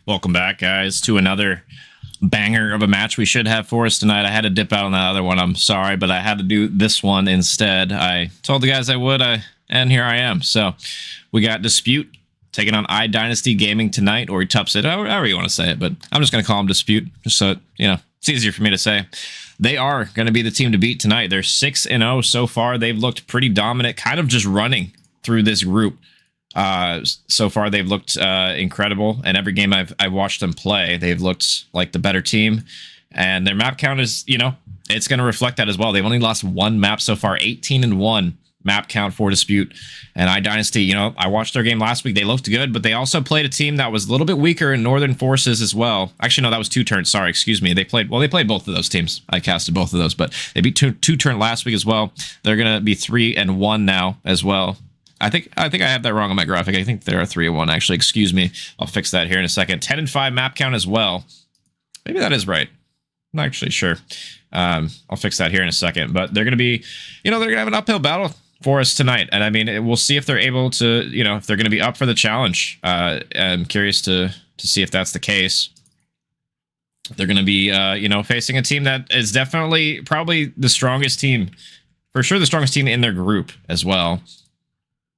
Welcome back, guys, to another banger of a match we should have for us tonight. I had to dip out on that other one. I'm sorry, but I had to do this one instead. I told the guys I would, and here I am. So we got Dispute taking on iDynasty Gaming tonight, or etupsiD, however you want to say it, but I'm just going to call them Dispute, just so, it's easier for me to say. They are going to be the team to beat tonight. They're 6-0 so far. They've looked pretty dominant, kind of just running through this group. So far, they've looked incredible, and every game I've watched them play, they've looked like the better team, and their map count is, it's going to reflect that as well. They've only lost one map so far, 18-1 map count for Dispute, and iDynasty, I watched their game last week. They looked good, but they also played a team that was a little bit weaker in Northern Forces as well. Actually, no, that was 2 turns. Sorry, excuse me. They played both of those teams. I casted both of those, but they beat two turn last week as well. They're going to be 3-1 now as well. I think I have that wrong on my graphic. I think there are 3-1 actually. Excuse me. I'll fix that here in a second. 10-5 map count as well. Maybe that is right. I'm not actually sure. I'll fix that here in a second. But they're going to be, they're going to have an uphill battle for us tonight. And I mean, we'll see if they're able to, if they're going to be up for the challenge. I'm curious to see if that's the case. They're going to be, facing a team that is definitely probably the strongest team. For sure the strongest team in their group as well.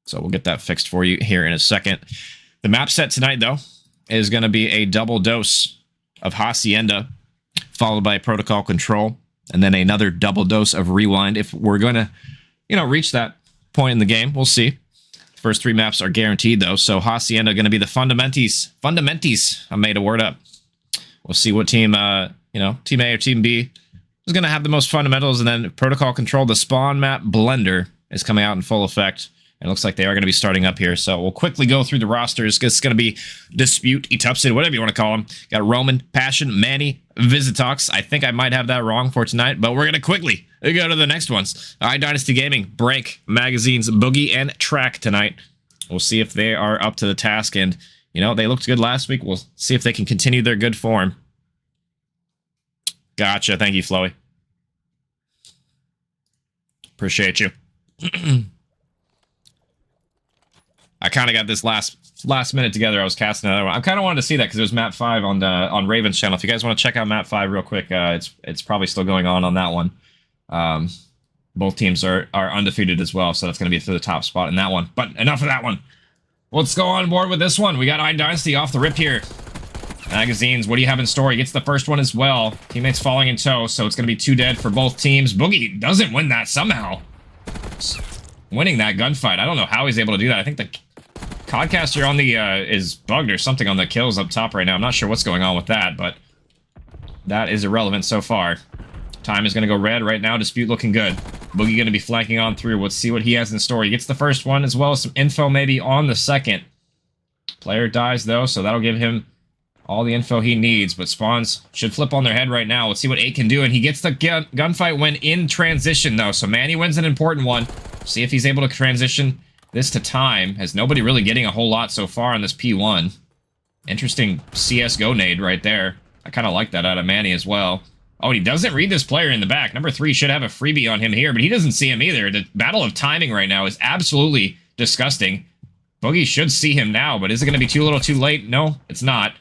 So we'll get that fixed for you here in a second. The map set tonight, though, is going to be a double dose of Hacienda, followed by Protocol Control, and then another double dose of Rewind. If we're going to, reach that point in the game, we'll see. The first 3 maps are guaranteed, though. So Hacienda going to be the Fundamentis. I made a word up. We'll see what team, Team A or Team B is going to have the most fundamentals, and then Protocol Control, the spawn map blender, is coming out in full effect. It looks like they are going to be starting up here. So we'll quickly go through the rosters. It's going to be Dispute, etupsiD, whatever you want to call them. Got Roman, Passion, Manny, Visitox. I think I might have that wrong for tonight, but we're going to quickly go to the next ones. iDynasty Gaming, Break, Magazines, Boogie, and Track tonight. We'll see if they are up to the task. And, they looked good last week. We'll see if they can continue their good form. Gotcha. Thank you, Floey. Appreciate you. I kind of got this last minute together. I was casting another one. I kind of wanted to see that because it was map 5 on Raven's channel. If you guys want to check out map 5 real quick, it's probably still going on that one. Both teams are undefeated as well, so that's going to be for the top spot in that one. But enough of that one. Let's go on board with this one. We got iDynasty off the rip here. Magazines, what do you have in store? He gets the first one as well. Teammates falling in tow, so it's going to be 2 dead for both teams. Boogie doesn't win that somehow. Winning that gunfight. I don't know how he's able to do that. I think the Codcaster on the is bugged or something on the kills up top right now. I'm not sure what's going on with that, but that is irrelevant so far. Time is going to go red right now. Dispute looking good. Boogie going to be flanking on through. Let's see what he has in store. He gets the first one as well as some info maybe on the second. Player dies though, so that'll give him all the info he needs, but spawns should flip on their head right now. Let's see what 8 can do, and he gets the gunfight win in transition though, so Manny wins an important one. See if he's able to transition this to time, as nobody really getting a whole lot so far on this P1. Interesting CSGO nade right there. I kind of like that out of Manny as well. Oh, he doesn't read this player in the back. Number 3 should have a freebie on him here, but he doesn't see him either. The battle of timing right now is absolutely disgusting. Boogie should see him now, but is it going to be too little too late? No, it's not.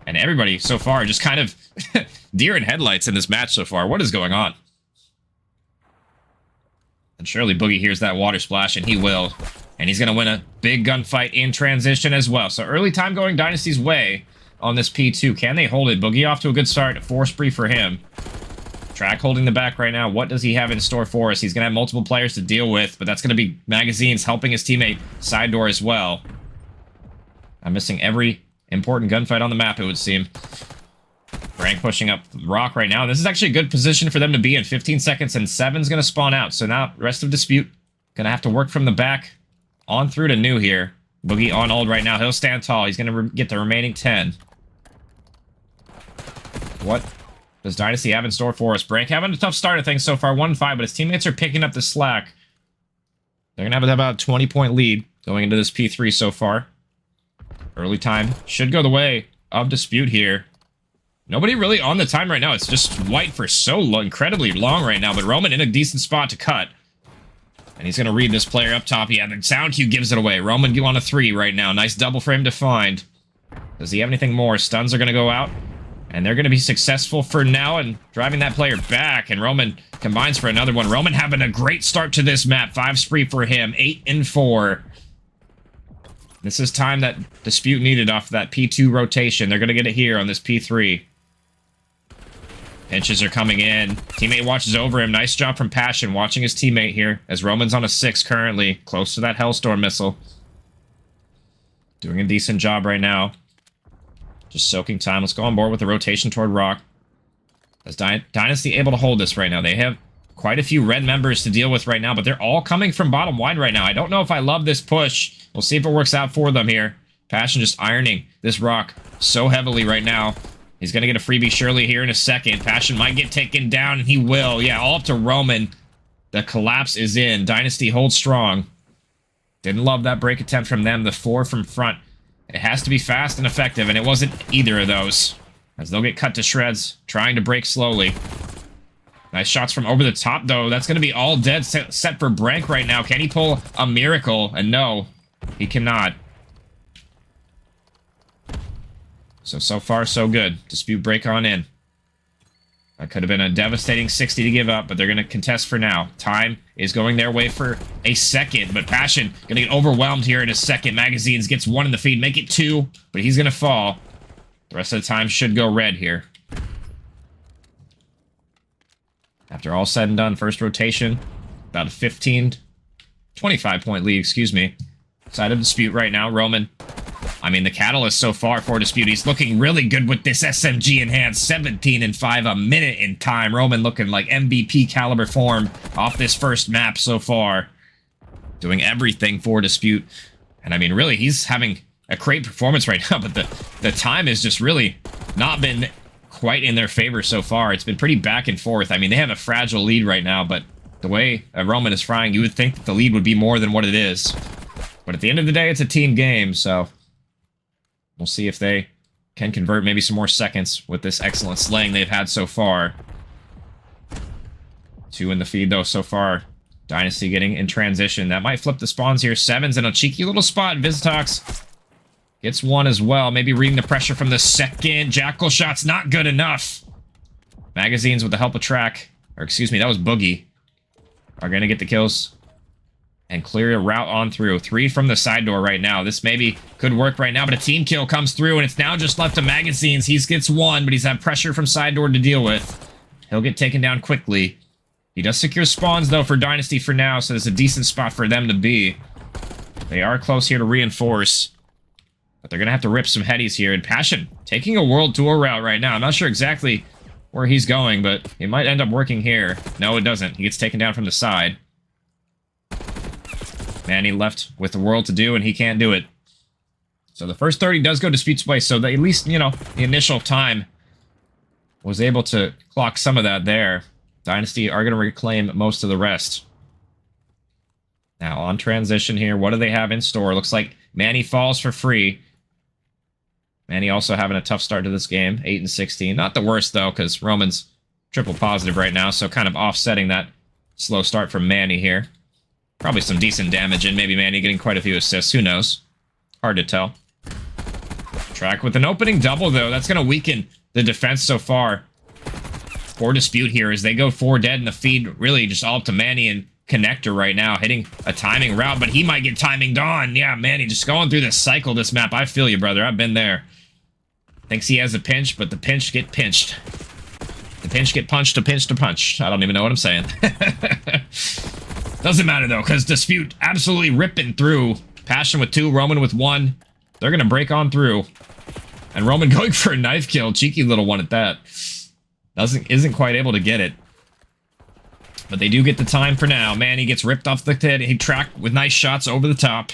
And everybody so far just kind of deer in headlights in this match so far. What is going on? And surely Boogie hears that water splash, and he will. And he's going to win a big gunfight in transition as well. So early time going Dynasty's way on this P2. Can they hold it? Boogie off to a good start. A 4 spree for him. Track holding the back right now. What does he have in store for us? He's going to have multiple players to deal with, but that's going to be Magazines helping his teammate side door as well. I'm missing every important gunfight on the map, it would seem. Frank pushing up Rock right now. This is actually a good position for them to be in. 15 seconds, and 7's going to spawn out. So now, rest of Dispute going to have to work from the back on through to New here. Boogie on ult right now. He'll stand tall. He's going to get the remaining 10. What does Dynasty have in store for us? Brank having a tough start of things so far. 1-5, but his teammates are picking up the slack. They're going to have about a 20-point lead going into this P3 so far. Early time should go the way of Dispute here. Nobody really on the time right now. It's just white for so long, incredibly long right now, but Roman in a decent spot to cut. And he's going to read this player up top. Yeah, the sound cue gives it away. Roman on a 3 right now. Nice double for him to find. Does he have anything more? Stuns are going to go out. And they're going to be successful for now and driving that player back. And Roman combines for another one. Roman having a great start to this map. 5 spree for him. 8 and 4. This is time that Dispute needed off that P2 rotation. They're going to get it here on this P3. Pinches are coming in. Teammate watches over him. Nice job from Passion watching his teammate here. As Roman's on a 6 currently. Close to that Hellstorm missile. Doing a decent job right now. Just soaking time. Let's go on board with the rotation toward Rock. Is Dynasty able to hold this right now? They have quite a few red members to deal with right now, but they're all coming from bottom wide right now. I don't know if I love this push. We'll see if it works out for them here. Passion just ironing this Rock so heavily right now. He's going to get a freebie surely here in a second. Passion might get taken down, and he will. Yeah, all up to Roman. The collapse is in. Dynasty holds strong. Didn't love that break attempt from them. The 4 from front. It has to be fast and effective, and it wasn't either of those. As they'll get cut to shreds, trying to break slowly. Nice shots from over the top, though. That's going to be all dead set for Brank right now. Can he pull a miracle? And no, he cannot. So far, so good. Dispute break on in. That could have been a devastating 60 to give up, but they're going to contest for now. Time is going their way for a second, but Passion going to get overwhelmed here in a second. Magazines gets 1 in the feed, make it 2, but he's going to fall. The rest of the time should go red here. After all said and done, first rotation, about a 25-point lead, excuse me. Side of Dispute right now, Roman. I mean, the catalyst so far for Dispute, he's looking really good with this SMG enhanced. 17 and 5, a minute in time. Roman looking like MVP caliber form off this first map so far. Doing everything for Dispute. And I mean, really, he's having a great performance right now, but the time has just really not been quite in their favor so far. It's been pretty back and forth. I mean, they have a fragile lead right now, but the way Roman is frying, you would think that the lead would be more than what it is. But at the end of the day, it's a team game, so we'll see if they can convert maybe some more seconds with this excellent slaying they've had so far. 2 in the feed, though, so far. Dynasty getting in transition. That might flip the spawns here. 7's in a cheeky little spot. Visitox gets 1 as well. Maybe reading the pressure from the second. Jackal shot's not good enough. Magazines with the help of Track. Or excuse me, that was Boogie. Are going to get the kills and clear a route on through. 3 from the side door right now. This maybe could work right now, but a team kill comes through, and it's now just left to Magazines. He gets 1, but he's had pressure from side door to deal with. He'll get taken down quickly. He does secure spawns, though, for Dynasty for now, so there's a decent spot for them to be. They are close here to reinforce, but they're going to have to rip some headies here. And Passion taking a World Tour route right now. I'm not sure exactly where he's going, but it might end up working here. No, it doesn't. He gets taken down from the side. Manny left with the world to do, and he can't do it. So the first 30 does go Dispute's way, so that at least, you know, the initial time was able to clock some of that there. Dynasty are going to reclaim most of the rest. Now, on transition here, what do they have in store? Looks like Manny falls for free. Manny also having a tough start to this game, 8 and 16. Not the worst, though, because Roman's triple positive right now, so kind of offsetting that slow start from Manny here. Probably some decent damage, and maybe Manny getting quite a few assists. Who knows? Hard to tell. Track with an opening double, though. That's going to weaken the defense so far for Dispute here as they go 4 dead in the feed. Really just all up to Manny and Connector right now, hitting a timing route, but he might get timinged on. Yeah, Manny just going through this cycle, this map. I feel you, brother. I've been there. Thinks he has a pinch, but the pinch get pinched. The pinch get punched to pinch to punch. I don't even know what I'm saying. Doesn't matter, though, because Dispute absolutely ripping through. Passion with 2, Roman with 1. They're going to break on through. And Roman going for a knife kill. Cheeky little one at that. Isn't quite able to get it. But they do get the time for now. Manny gets ripped off the head. He tracked with nice shots over the top.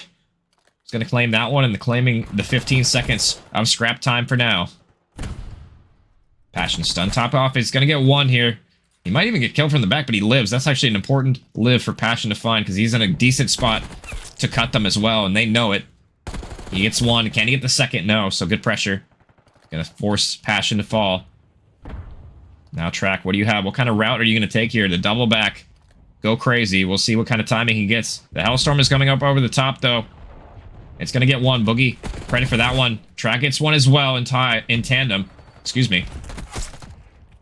He's going to claim that one and claiming the 15 seconds of scrap time for now. Passion stun top off. He's going to get 1 here. He might even get killed from the back, but he lives. That's actually an important live for Passion to find because he's in a decent spot to cut them as well, and they know it. He gets 1. Can he get the second? No, so good pressure. Gonna force Passion to fall. Now, Track, what do you have? What kind of route are you going to take here? The double back. Go crazy. We'll see what kind of timing he gets. The Hellstorm is coming up over the top, though. It's going to get one. Boogie, credit for that one. Track gets one as well in tandem. Excuse me.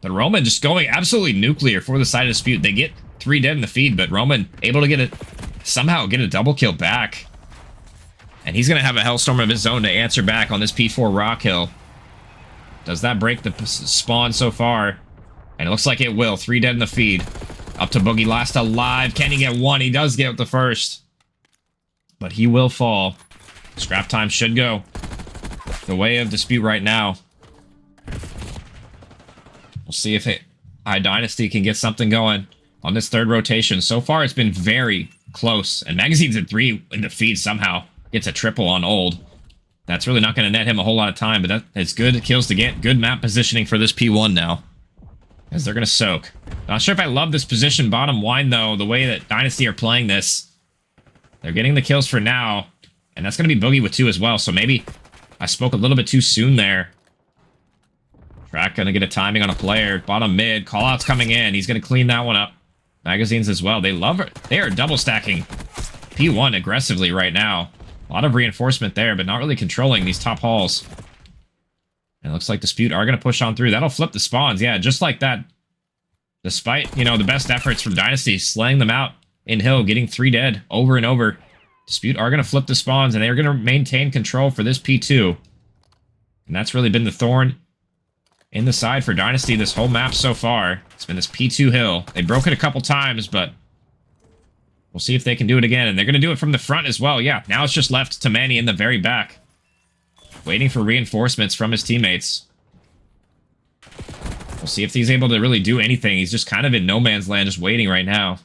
But Roman just going absolutely nuclear for the side of Dispute. They get 3 dead in the feed, but Roman able to get it, somehow get a double kill back. And he's going to have a Hellstorm of his own to answer back on this P4 Rock Hill. Does that break the spawn so far? And it looks like it will. 3 dead in the feed. Up to Boogie, last alive. Can he get one? He does get the first. But he will fall. Scrap time should go the way of Dispute right now. We'll see if iDynasty can get something going on this 3rd rotation. So far, it's been very close. And Magazine's at 3 in the feed somehow. Gets a triple on Old. That's really not going to net him a whole lot of time, but it's good kills to get. Good map positioning for this P1 now. As they're going to soak. Not sure if I love this position bottom wine, though, the way that Dynasty are playing this. They're getting the kills for now. And that's going to be Boogie with 2 as well, so maybe I spoke a little bit too soon there. Track going to get a timing on a player. Bottom mid. Callout's coming in. He's going to clean that one up. Magazines as well. They love it. They are double stacking P1 aggressively right now. A lot of reinforcement there, but not really controlling these top halls. And it looks like Dispute are going to push on through. That'll flip the spawns. Yeah, just like that. Despite, you know, the best efforts from Dynasty, slaying them out in Hill, getting 3 dead over and over. Dispute are going to flip the spawns, and they're going to maintain control for this P2. And that's really been the thorn in the side for Dynasty this whole map so far. It's been this P2 Hill. They broke it a couple times, but we'll see if they can do it again. And they're going to do it from the front as well. Yeah, now it's just left to Manny in the very back, waiting for reinforcements from his teammates. We'll see if he's able to really do anything. He's just kind of in no man's land, just waiting right now.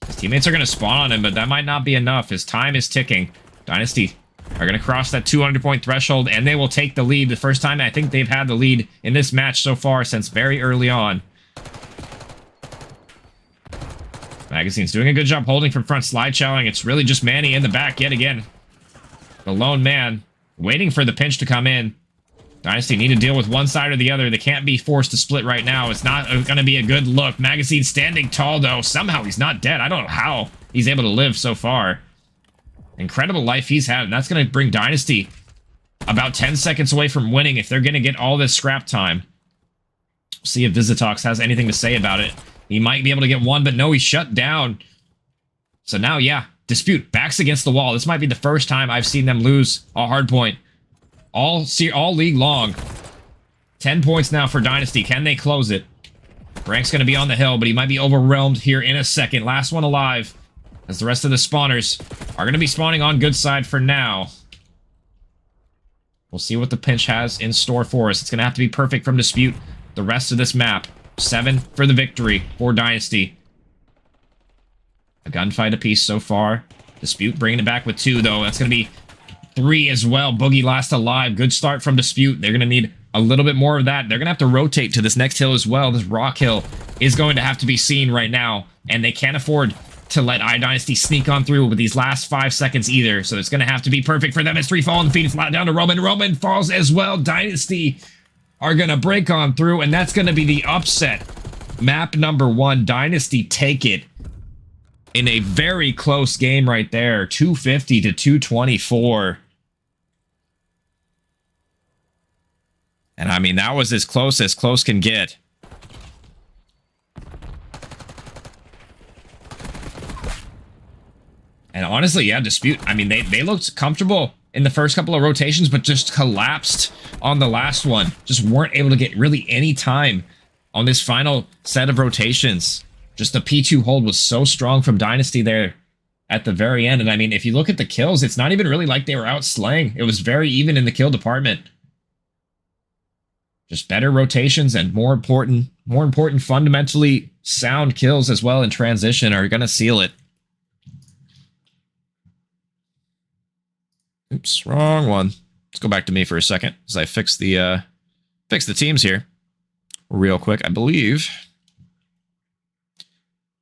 His teammates are going to spawn on him, but that might not be enough. His time is ticking. Dynasty are going to cross that 200-point threshold, and they will take the lead. The first time I think they've had the lead in this match so far since very early on. Magazine's doing a good job holding from front, slide challenging. It's really just Manny in the back yet again. The lone man waiting for the pinch to come in. Dynasty need to deal with one side or the other. They can't be forced to split right now. It's not going to be a good look. Magazine standing tall, though. Somehow he's not dead. I don't know how he's able to live so far. Incredible life he's had, and that's going to bring Dynasty about 10 seconds away from winning if they're going to get all this scrap time. We'll see if Visitox has anything to say about it. He might be able to get one, but no, he's shut down. So now, yeah, Dispute backs against the wall. This might be the first time I've seen them lose a hard point. All league long. 10 points now for Dynasty. Can they close it? Rank's going to be on the hill, but he might be overwhelmed here in a second. Last one alive, as the rest of the spawners are going to be spawning on good side for now. We'll see what the pinch has in store for us. It's going to have to be perfect from Dispute the rest of this map. 7 for the victory for Dynasty. A gunfight apiece so far. Dispute bringing it back with 2, though. That's going to be 3 as well. Boogie last alive. Good start from Dispute. They're going to need a little bit more of that. They're going to have to rotate to this next hill as well. This rock hill is going to have to be seen right now, and they can't afford to let iDynasty sneak on through with these last 5 seconds either. So it's going to have to be perfect for them as 3 fall on the feet. It's flat down to Roman. Roman falls as well. Dynasty are going to break on through, and that's going to be the upset. Map number 1, Dynasty take it in a very close game right there. 250 to 224. And I mean, that was as close can get. And honestly, yeah, Dispute, I mean, they looked comfortable in the first couple of rotations, but just collapsed on the last one. Just weren't able to get really any time on this final set of rotations. Just the P2 hold was so strong from Dynasty there at the very end. And I mean, if you look at the kills, it's not even really like they were out slaying. It was very even in the kill department. Just better rotations and more important, fundamentally sound kills as well in transition are going to seal it. Oops, wrong one. Let's go back to me for a second as I fix the teams here real quick. I believe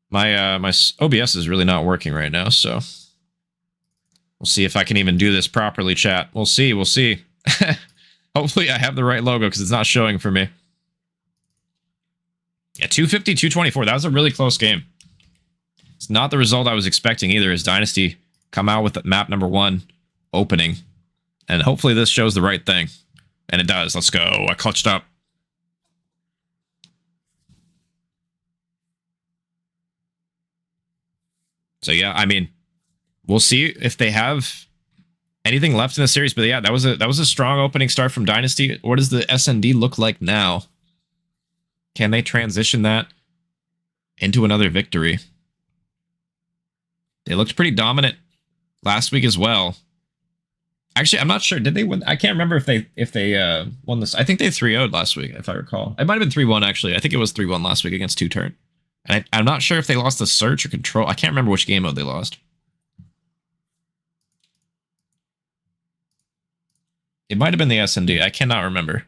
my OBS is really not working right now, so we'll see if I can even do this properly, chat. We'll see. Hopefully I have the right logo because it's not showing for me. Yeah, 250, 224. That was a really close game. It's not the result I was expecting either, as Dynasty come out with map number 1. opening. And hopefully this shows the right thing. And it does. Let's go. I clutched up. So yeah, I mean, we'll see if they have anything left in the series. But yeah, that was a strong opening start from Dynasty. What does the SND look like now? Can they transition that into another victory? They looked pretty dominant last week as well. Actually, I'm not sure. Did they win? I can't remember if they won this. I think they 3-0'd last week, if I recall. It might have been 3-1, actually. I think it was 3-1 last week against 2Turn. And I'm not sure if they lost the search or control. I can't remember which game mode they lost. It might have been the SND. I cannot remember.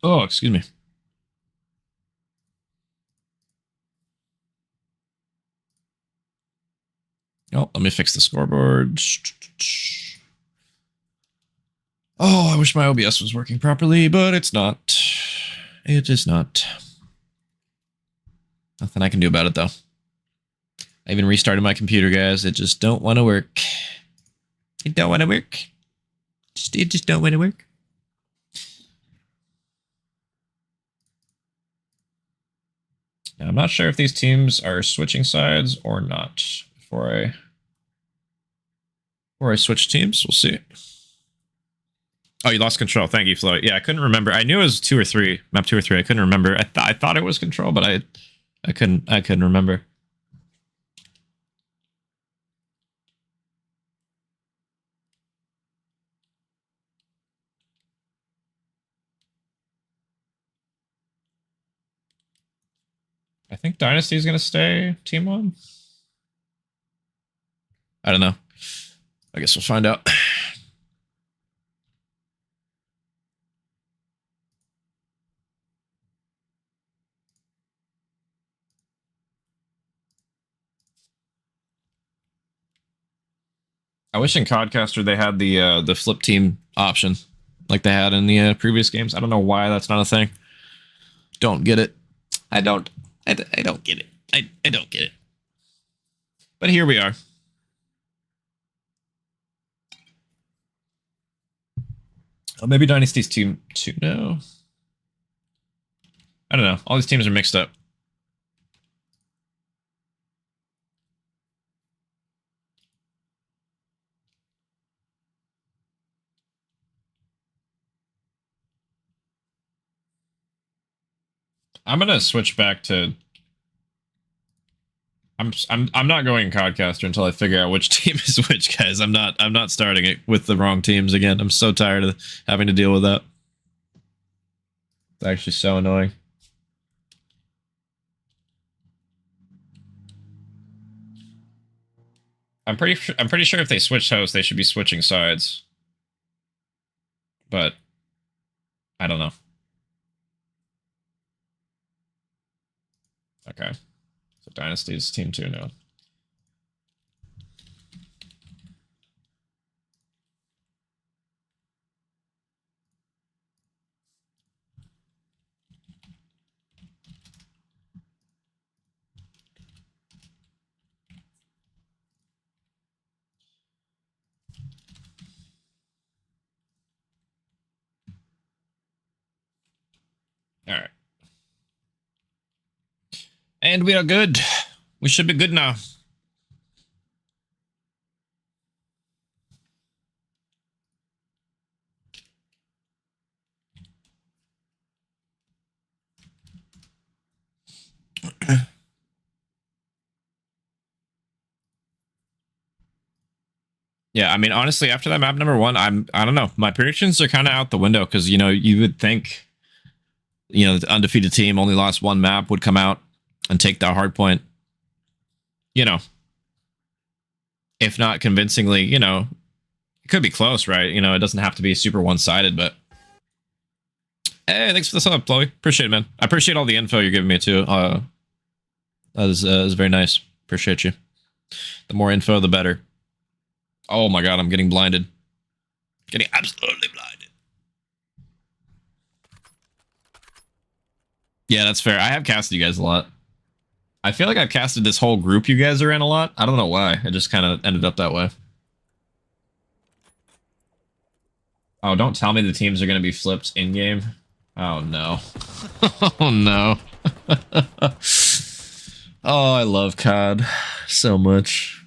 Oh, excuse me. Oh, let me fix the scoreboard. Oh, I wish my OBS was working properly, but it's not. It is not. Nothing I can do about it, though. I even restarted my computer, guys. It just don't want to work. It don't want to work. It just don't want to work. Now, I'm not sure if these teams are switching sides or not. Before I switch teams, we'll see. Oh, you lost control. Thank you, Flo. Yeah, I couldn't remember. I knew it was 2 or 3. Map 2 or 3. I couldn't remember. I thought it was control, but I couldn't remember. I think Dynasty is going to stay Team 1. I don't know. I guess we'll find out. I wish in Codcaster they had the flip team option like they had in the previous games. I don't know why that's not a thing. Don't get it. I don't get it. I don't get it. But here we are. Oh, maybe Dynasty's team 2 now. I don't know. All these teams are mixed up. I'm gonna switch back to. I'm not going Codcaster until I figure out which team is which, guys. I'm not starting it with the wrong teams again. I'm so tired of having to deal with that. It's actually so annoying. I'm pretty sure if they switch hosts, they should be switching sides. But I don't know. Okay. So Dynasty's team 2 now. All right. And we are good. We should be good now. Yeah, I mean, honestly, after that map number 1, I don't know. My predictions are kind of out the window because, you know, you would think, you know, the undefeated team only lost 1 map would come out and take that hard point. You know, if not convincingly, you know, it could be close, right? You know, it doesn't have to be super one-sided, but hey, thanks for the sub, Chloe. Appreciate it, man. I appreciate all the info you're giving me too. That is very nice. Appreciate you. The more info, the better. Oh my god, I'm getting blinded. Getting absolutely blinded. Yeah, that's fair. I have casted you guys a lot. I feel like I've casted this whole group you guys are in a lot. I don't know why. It just kind of ended up that way. Oh, don't tell me the teams are going to be flipped in-game. Oh, no. Oh, no. Oh, I love COD so much.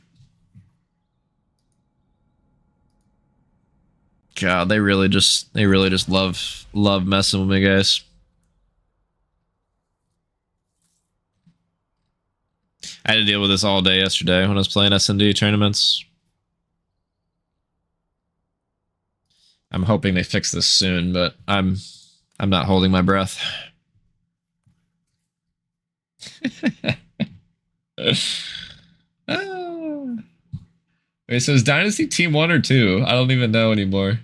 God, they really just love messing with me, guys. I had to deal with this all day yesterday when I was playing S&D tournaments. I'm hoping they fix this soon, but I'm not holding my breath. Wait, so is Dynasty Team 1 or 2? I don't even know anymore.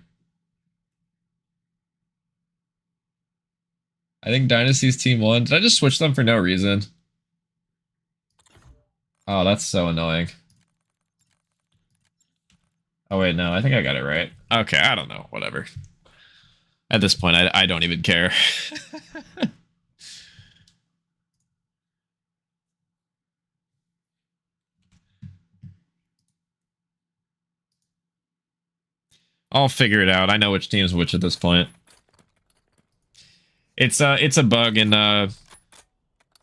I think Dynasty's Team 1. Did I just switch them for no reason? Oh, that's so annoying. Oh, wait, no. I think I got it right. Okay, I don't know. Whatever. At this point, I don't even care. I'll figure it out. I know which team's which at this point. It's a bug in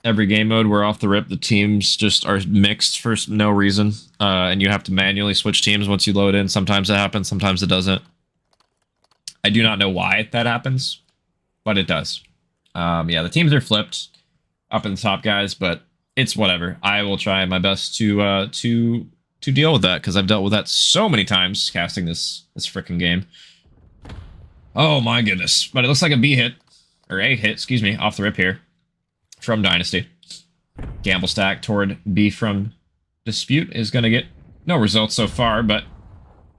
every game mode where off the rip the teams just are mixed for no reason, and you have to manually switch teams once you load in. Sometimes it happens, sometimes it doesn't. I do not know why that happens, but it does. Yeah, the teams are flipped up in the top, guys, but it's whatever. I will try my best to deal with that, because I've dealt with that so many times casting this frickin' game. Oh my goodness. But it looks like a B hit, or A hit, excuse me, off the rip here from Dynasty. Gamble stack toward B from Dispute is going to get no results so far, but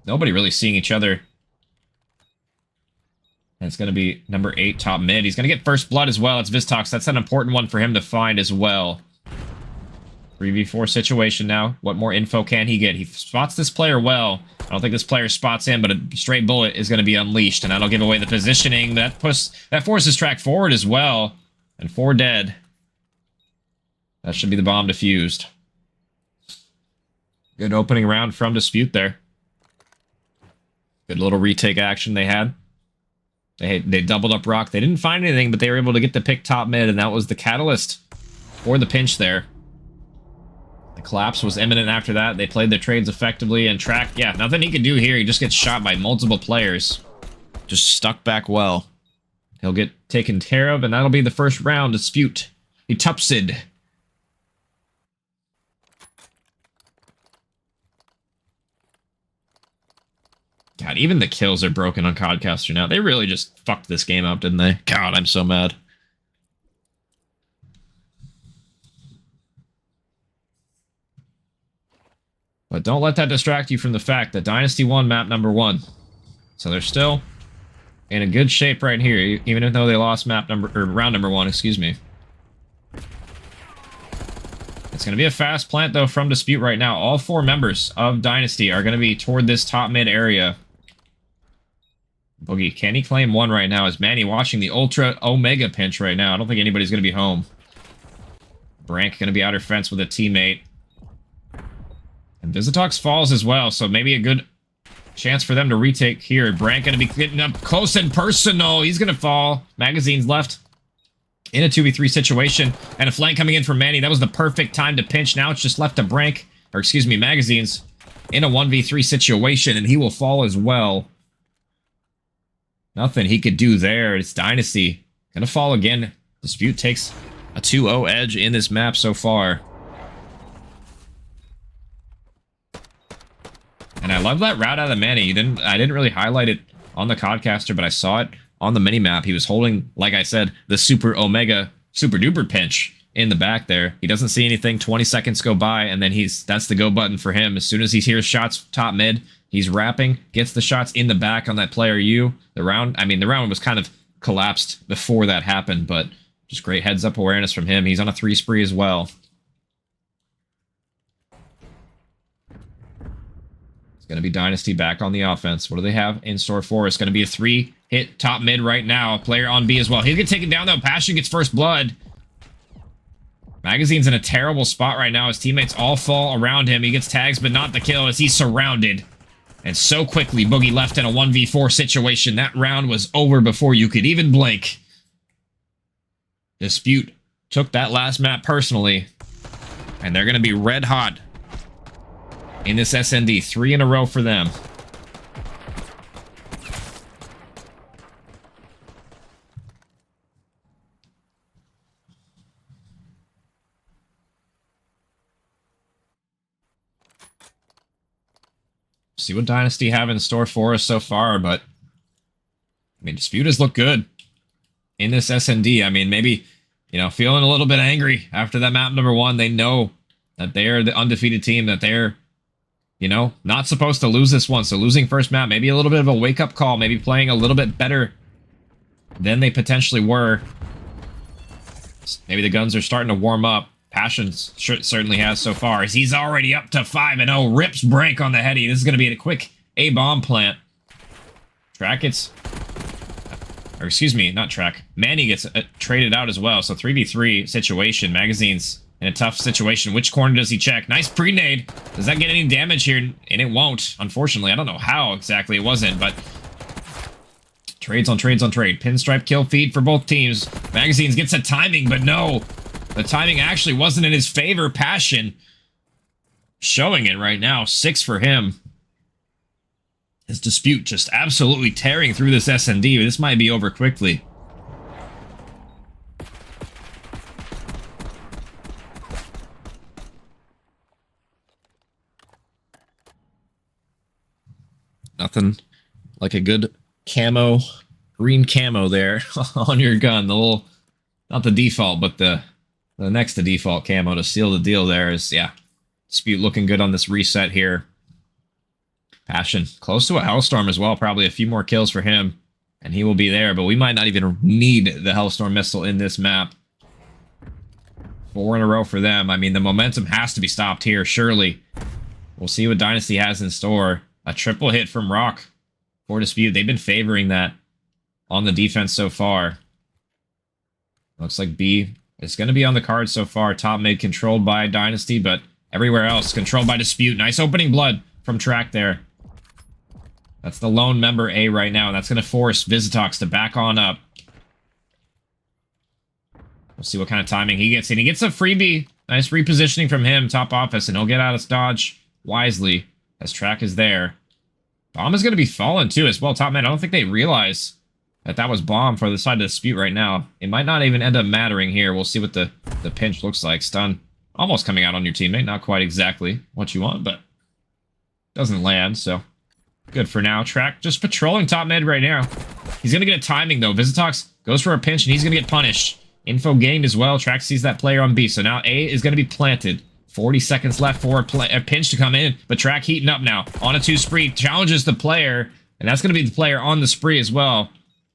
nobody really seeing each other. And it's going to be number 8, top mid. He's going to get first blood as well. It's Vistox. That's an important one for him to find as well. 3v4 situation now. What more info can he get? He spots this player well. I don't think this player spots him, but a straight bullet is going to be unleashed, and that'll give away the positioning. That forces track forward as well. And 4 dead. That should be the bomb defused. Good opening round from Dispute there. Good little retake action they had. They doubled up Rock. They didn't find anything, but they were able to get the pick top mid, and that was the catalyst for the pinch there. The collapse was imminent after that. They played their trades effectively, and Track, yeah, nothing he could do here. He just gets shot by multiple players. Just stuck back well. He'll get taken care of, and that'll be the first round. Dispute. etupsiD. God, even the kills are broken on Codcaster now. They really just fucked this game up, didn't they? God, I'm so mad. But don't let that distract you from the fact that Dynasty won map number 1. So they're still in a good shape right here, even though they lost round number 1, excuse me. It's going to be a fast plant, though, from Dispute right now. All 4 members of Dynasty are going to be toward this top mid area. Boogie, can he claim 1 right now? Is Manny watching the Ultra Omega pinch right now? I don't think anybody's going to be home. Brank going to be outer fence with a teammate. And Visitox falls as well, so maybe a good chance for them to retake here. Brank going to be getting up close and personal. He's going to fall. Magazines left in a 2v3 situation. And a flank coming in from Manny. That was the perfect time to pinch. Now it's just left to Brank, or excuse me, Magazines, in a 1v3 situation, and he will fall as well. Nothing he could do there. It's Dynasty. Gonna fall again. Dispute takes a 2-0 edge in this map so far. And I love that route out of Manny. I didn't really highlight it on the Codcaster, but I saw it on the mini-map. He was holding, like I said, the Super Omega Super Duper pinch in the back there. He doesn't see anything. 20 seconds go by, and then that's the go button for him. As soon as he hears shots top mid, he's wrapping, gets the shots in the back on that player U. The round was kind of collapsed before that happened, but just great heads-up awareness from him. He's on a 3 spree as well. It's going to be Dynasty back on the offense. What do they have in store for us? It's going to be a 3-hit top mid right now. Player on B as well. He'll get taken down, though. Passion gets first blood. Magazine's in a terrible spot right now. His teammates all fall around him. He gets tags, but not the kill as he's surrounded. And so quickly, Boogie left in a 1v4 situation. That round was over before you could even blink. Dispute took that last map personally. And they're going to be red hot in this SND. 3 in a row for them. See what Dynasty have in store for us so far, but I mean, Dispute has looked good in this SND. I mean, maybe, you know, feeling a little bit angry after that map number 1. They know that they're the undefeated team, that they're, you know, not supposed to lose this one. So losing first map, maybe a little bit of a wake-up call, maybe playing a little bit better than they potentially were. Maybe the guns are starting to warm up. Passion certainly has so far, as he's already up to 5-0. Rips break on the heady. This is going to be a quick A-bomb plant. Track gets... Or excuse me, not Track. Manny gets traded out as well. So 3v3 situation. Magazine's in a tough situation. Which corner does he check? Nice pre-nade. Does that get any damage here? And it won't, unfortunately. I don't know how exactly it wasn't, but... Trades on trades on trade. Pinstripe kill feed for both teams. Magazines gets a timing, but no. The timing actually wasn't in his favor. Passion showing it right now. 6 for him. His Dispute just absolutely tearing through this SND. This might be over quickly. Nothing like a good camo, green camo there on your gun. The little, not the default, but the next to default camo to seal the deal there is, yeah, Dispute looking good on this reset here. Passion close to a Hellstorm as well. Probably a few more kills for him, and he will be there, but we might not even need the Hellstorm missile in this map. 4 in a row for them. I mean, the momentum has to be stopped here, surely. We'll see what Dynasty has in store. A triple hit from Rock for Dispute. They've been favoring that on the defense so far. Looks like B is going to be on the card so far. Top mid controlled by Dynasty, but everywhere else controlled by Dispute. Nice opening blood from Track there. That's the lone member A right now, and that's going to force Visitox to back on up. We'll see what kind of timing he gets in. He gets a freebie. Nice repositioning from him, top office, and he'll get out of dodge wisely as Track is there. Bomb is going to be fallen too as well. Top man, I don't think they realize that that was bomb for the side of Dispute right now. It might not even end up mattering here. We'll see what the pinch looks like. Stun almost coming out on your teammate. Not quite exactly what you want, but doesn't land, so good for now. Track just patrolling top mid right now. He's going to get a timing, though. Visitox goes for a pinch, and he's going to get punished. Info gained as well. Track sees that player on B, so now A is going to be planted. 40 seconds left for a pinch to come in, but Track heating up now. On a 2 spree, challenges the player, and that's going to be the player on the spree as well.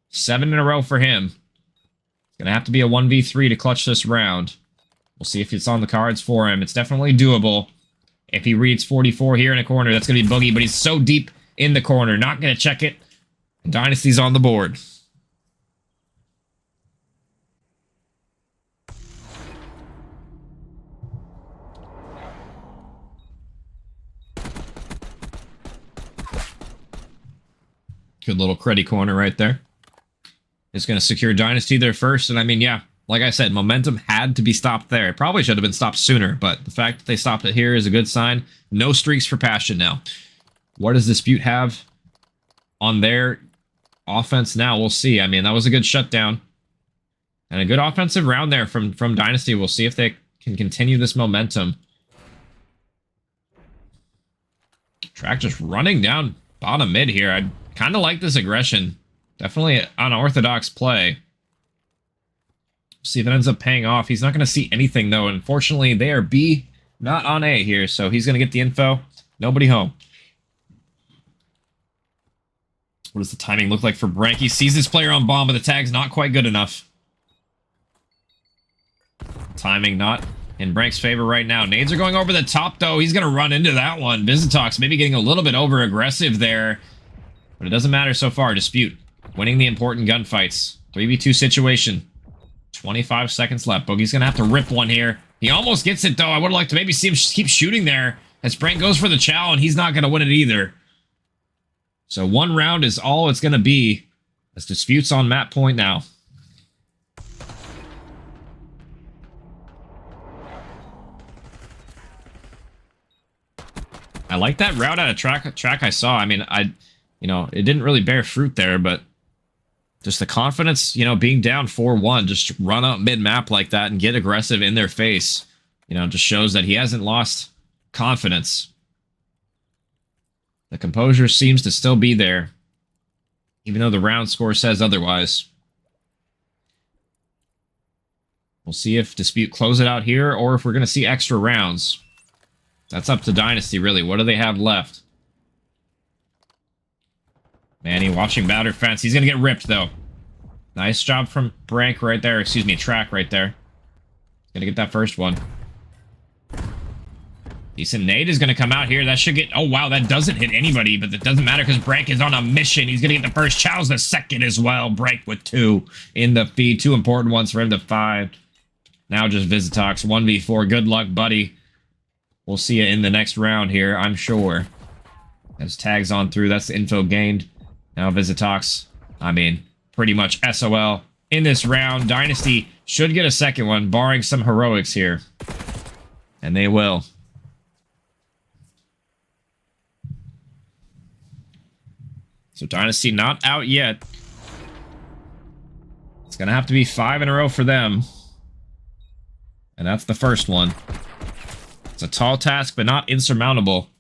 7 in a row for him. It's going to have to be a 1v3 to clutch this round. We'll see if it's on the cards for him. It's definitely doable. If he reads 44 here in a corner, that's going to be Boogie, but he's so deep in the corner. Not going to check it. Dynasty's on the board. Good little cruddy corner right there. It's going to secure Dynasty there first, and I mean, yeah, like I said, momentum had to be stopped there. It probably should have been stopped sooner, but the fact that they stopped it here is a good sign. No streaks for Passion now. What does Dispute have on their offense now? We'll see. I mean, that was a good shutdown. And a good offensive round there from Dynasty. We'll see if they can continue this momentum. Track just running down bottom mid here. I kind of like this aggression. Definitely an unorthodox play. See if it ends up paying off. He's not going to see anything, though. Unfortunately, they are B, not on A here. So he's going to get the info. Nobody home. What does the timing look like for Brank? He sees this player on bomb, but the tag's not quite good enough. Timing not in Brank's favor right now. Nades are going over the top, though. He's going to run into that one. Visitox maybe getting a little bit over-aggressive there. But it doesn't matter so far. Dispute winning the important gunfights. 3v2 situation. 25 seconds left. Boogie's going to have to rip one here. He almost gets it, though. I would like to maybe see him keep shooting there as Brent goes for the chow, and he's not going to win it either. So 1 round is all it's going to be. As Dispute's on map point now. I like that route out of track I saw. I mean, it didn't really bear fruit there, but just the confidence, being down 4-1, just run up mid-map like that and get aggressive in their face, just shows that he hasn't lost confidence. The composure seems to still be there, even though the round score says otherwise. We'll see if Dispute close it out here, or if we're going to see extra rounds. That's up to Dynasty, really. What do they have left? Manny watching battered fence. He's going to get ripped, though. Nice job from Brank right there. Excuse me, Track right there. He's going to get that first one. Decent nade is going to come out here. That should get... Oh, wow, that doesn't hit anybody, but that doesn't matter because Brank is on a mission. He's going to get the first. Chow's the second as well. Brank with 2 in the feed. 2 important ones for him to 5. Now just Visitox. 1v4. Good luck, buddy. We'll see you in the next round here, I'm sure. As tags on through, that's the info gained. Now Visitox, pretty much SOL in this round. Dynasty should get a second one, barring some heroics here. And they will. So Dynasty not out yet. It's going to have to be 5 in a row for them. And that's the first one. It's a tall task, but not insurmountable.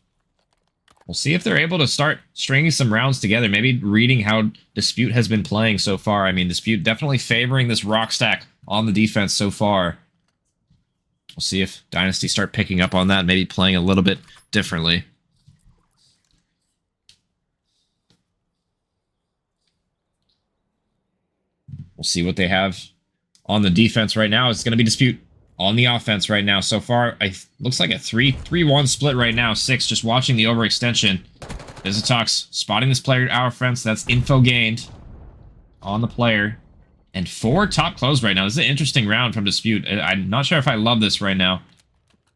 We'll see if they're able to start stringing some rounds together. Maybe reading how Dispute has been playing so far. Dispute definitely favoring this rock stack on the defense so far. We'll see if Dynasty start picking up on that, maybe playing a little bit differently. We'll see what they have on the defense right now. It's going to be Dispute on the offense right now. So far, looks like a 3-1 split right now. 6 just watching the overextension. Visitox spotting this player at our fence. That's info gained on the player. And 4 top close right now. This is an interesting round from Dispute. I'm not sure if I love this right now.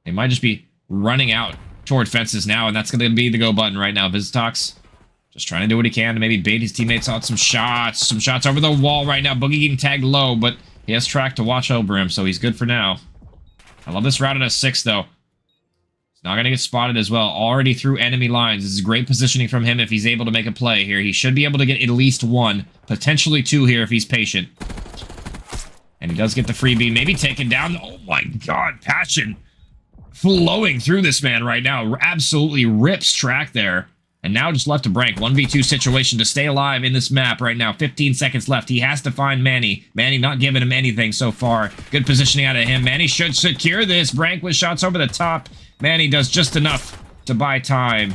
They might just be running out toward fences now, and that's going to be the go button right now. Visitox just trying to do what he can to maybe bait his teammates on some shots. Some shots over the wall right now. Boogie getting tagged low, but he has Track to watch over him, so he's good for now. I love this route at a 6, though. He's not going to get spotted as well. Already through enemy lines. This is great positioning from him if he's able to make a play here. He should be able to get at least 1, potentially 2 here if he's patient. And he does get the freebie. Maybe taken down. Oh my god, passion flowing through this man right now. Absolutely rips Track there. And now just left to Brank. 1v2 situation to stay alive in this map right now. 15 seconds left. He has to find Manny. Manny not giving him anything so far. Good positioning out of him. Manny should secure this. Brank with shots over the top. Manny does just enough to buy time.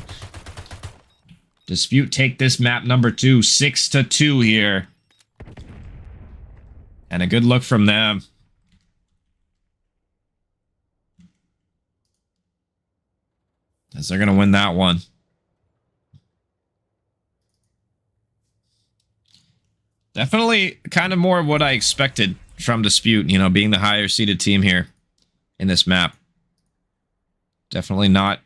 Dispute take this map number 2. 6-2 here. And a good look from them. As they're going to win that one. Definitely kind of more of what I expected from Dispute, being the higher seeded team here in this map. Definitely not,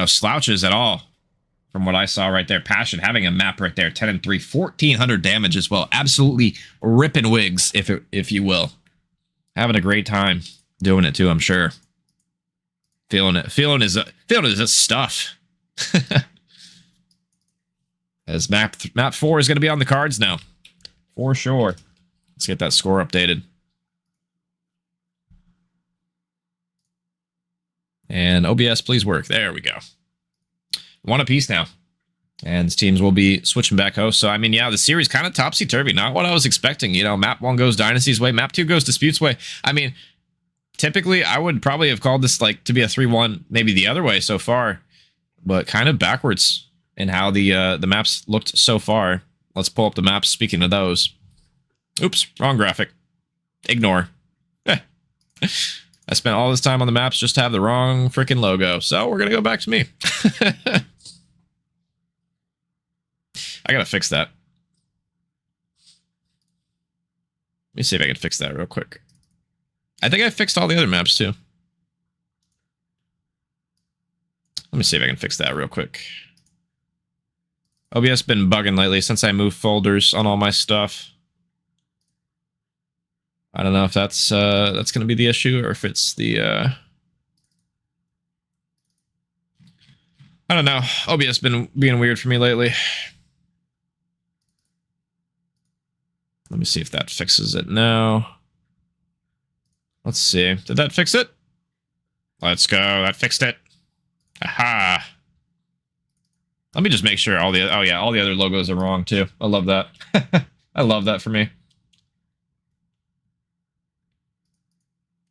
slouches at all from what I saw right there. Passion having a map right there, 10-3, 1,400 damage as well. Absolutely ripping wigs, if you will. Having a great time doing it too, I'm sure. Feeling it. Feeling his stuff. As map 4 is going to be on the cards now. For sure. Let's get that score updated. And OBS, please work. There we go. 1 apiece now. And the teams will be switching back hosts. So, yeah, the series kind of topsy-turvy. Not what I was expecting. Map 1 goes Dynasty's way. Map 2 goes Dispute's way. Typically, I would probably have called this, to be a 3-1, maybe the other way so far. But kind of backwards in how the maps looked so far. Let's pull up the maps, speaking of those. Oops, wrong graphic. Ignore. I spent all this time on the maps just to have the wrong freaking logo. So we're going to go back to me. I got to fix that. Let me see if I can fix that real quick. I think I fixed all the other maps too. Let me see if I can fix that real quick. OBS been bugging lately since I moved folders on all my stuff. I don't know if that's going to be the issue or if it's the I don't know. OBS been being weird for me lately. Let me see if that fixes it now. Let's see. Did that fix it? Let's go. That fixed it. Aha. Let me just make sure all the all the other logos are wrong too. I love that. I love that for me.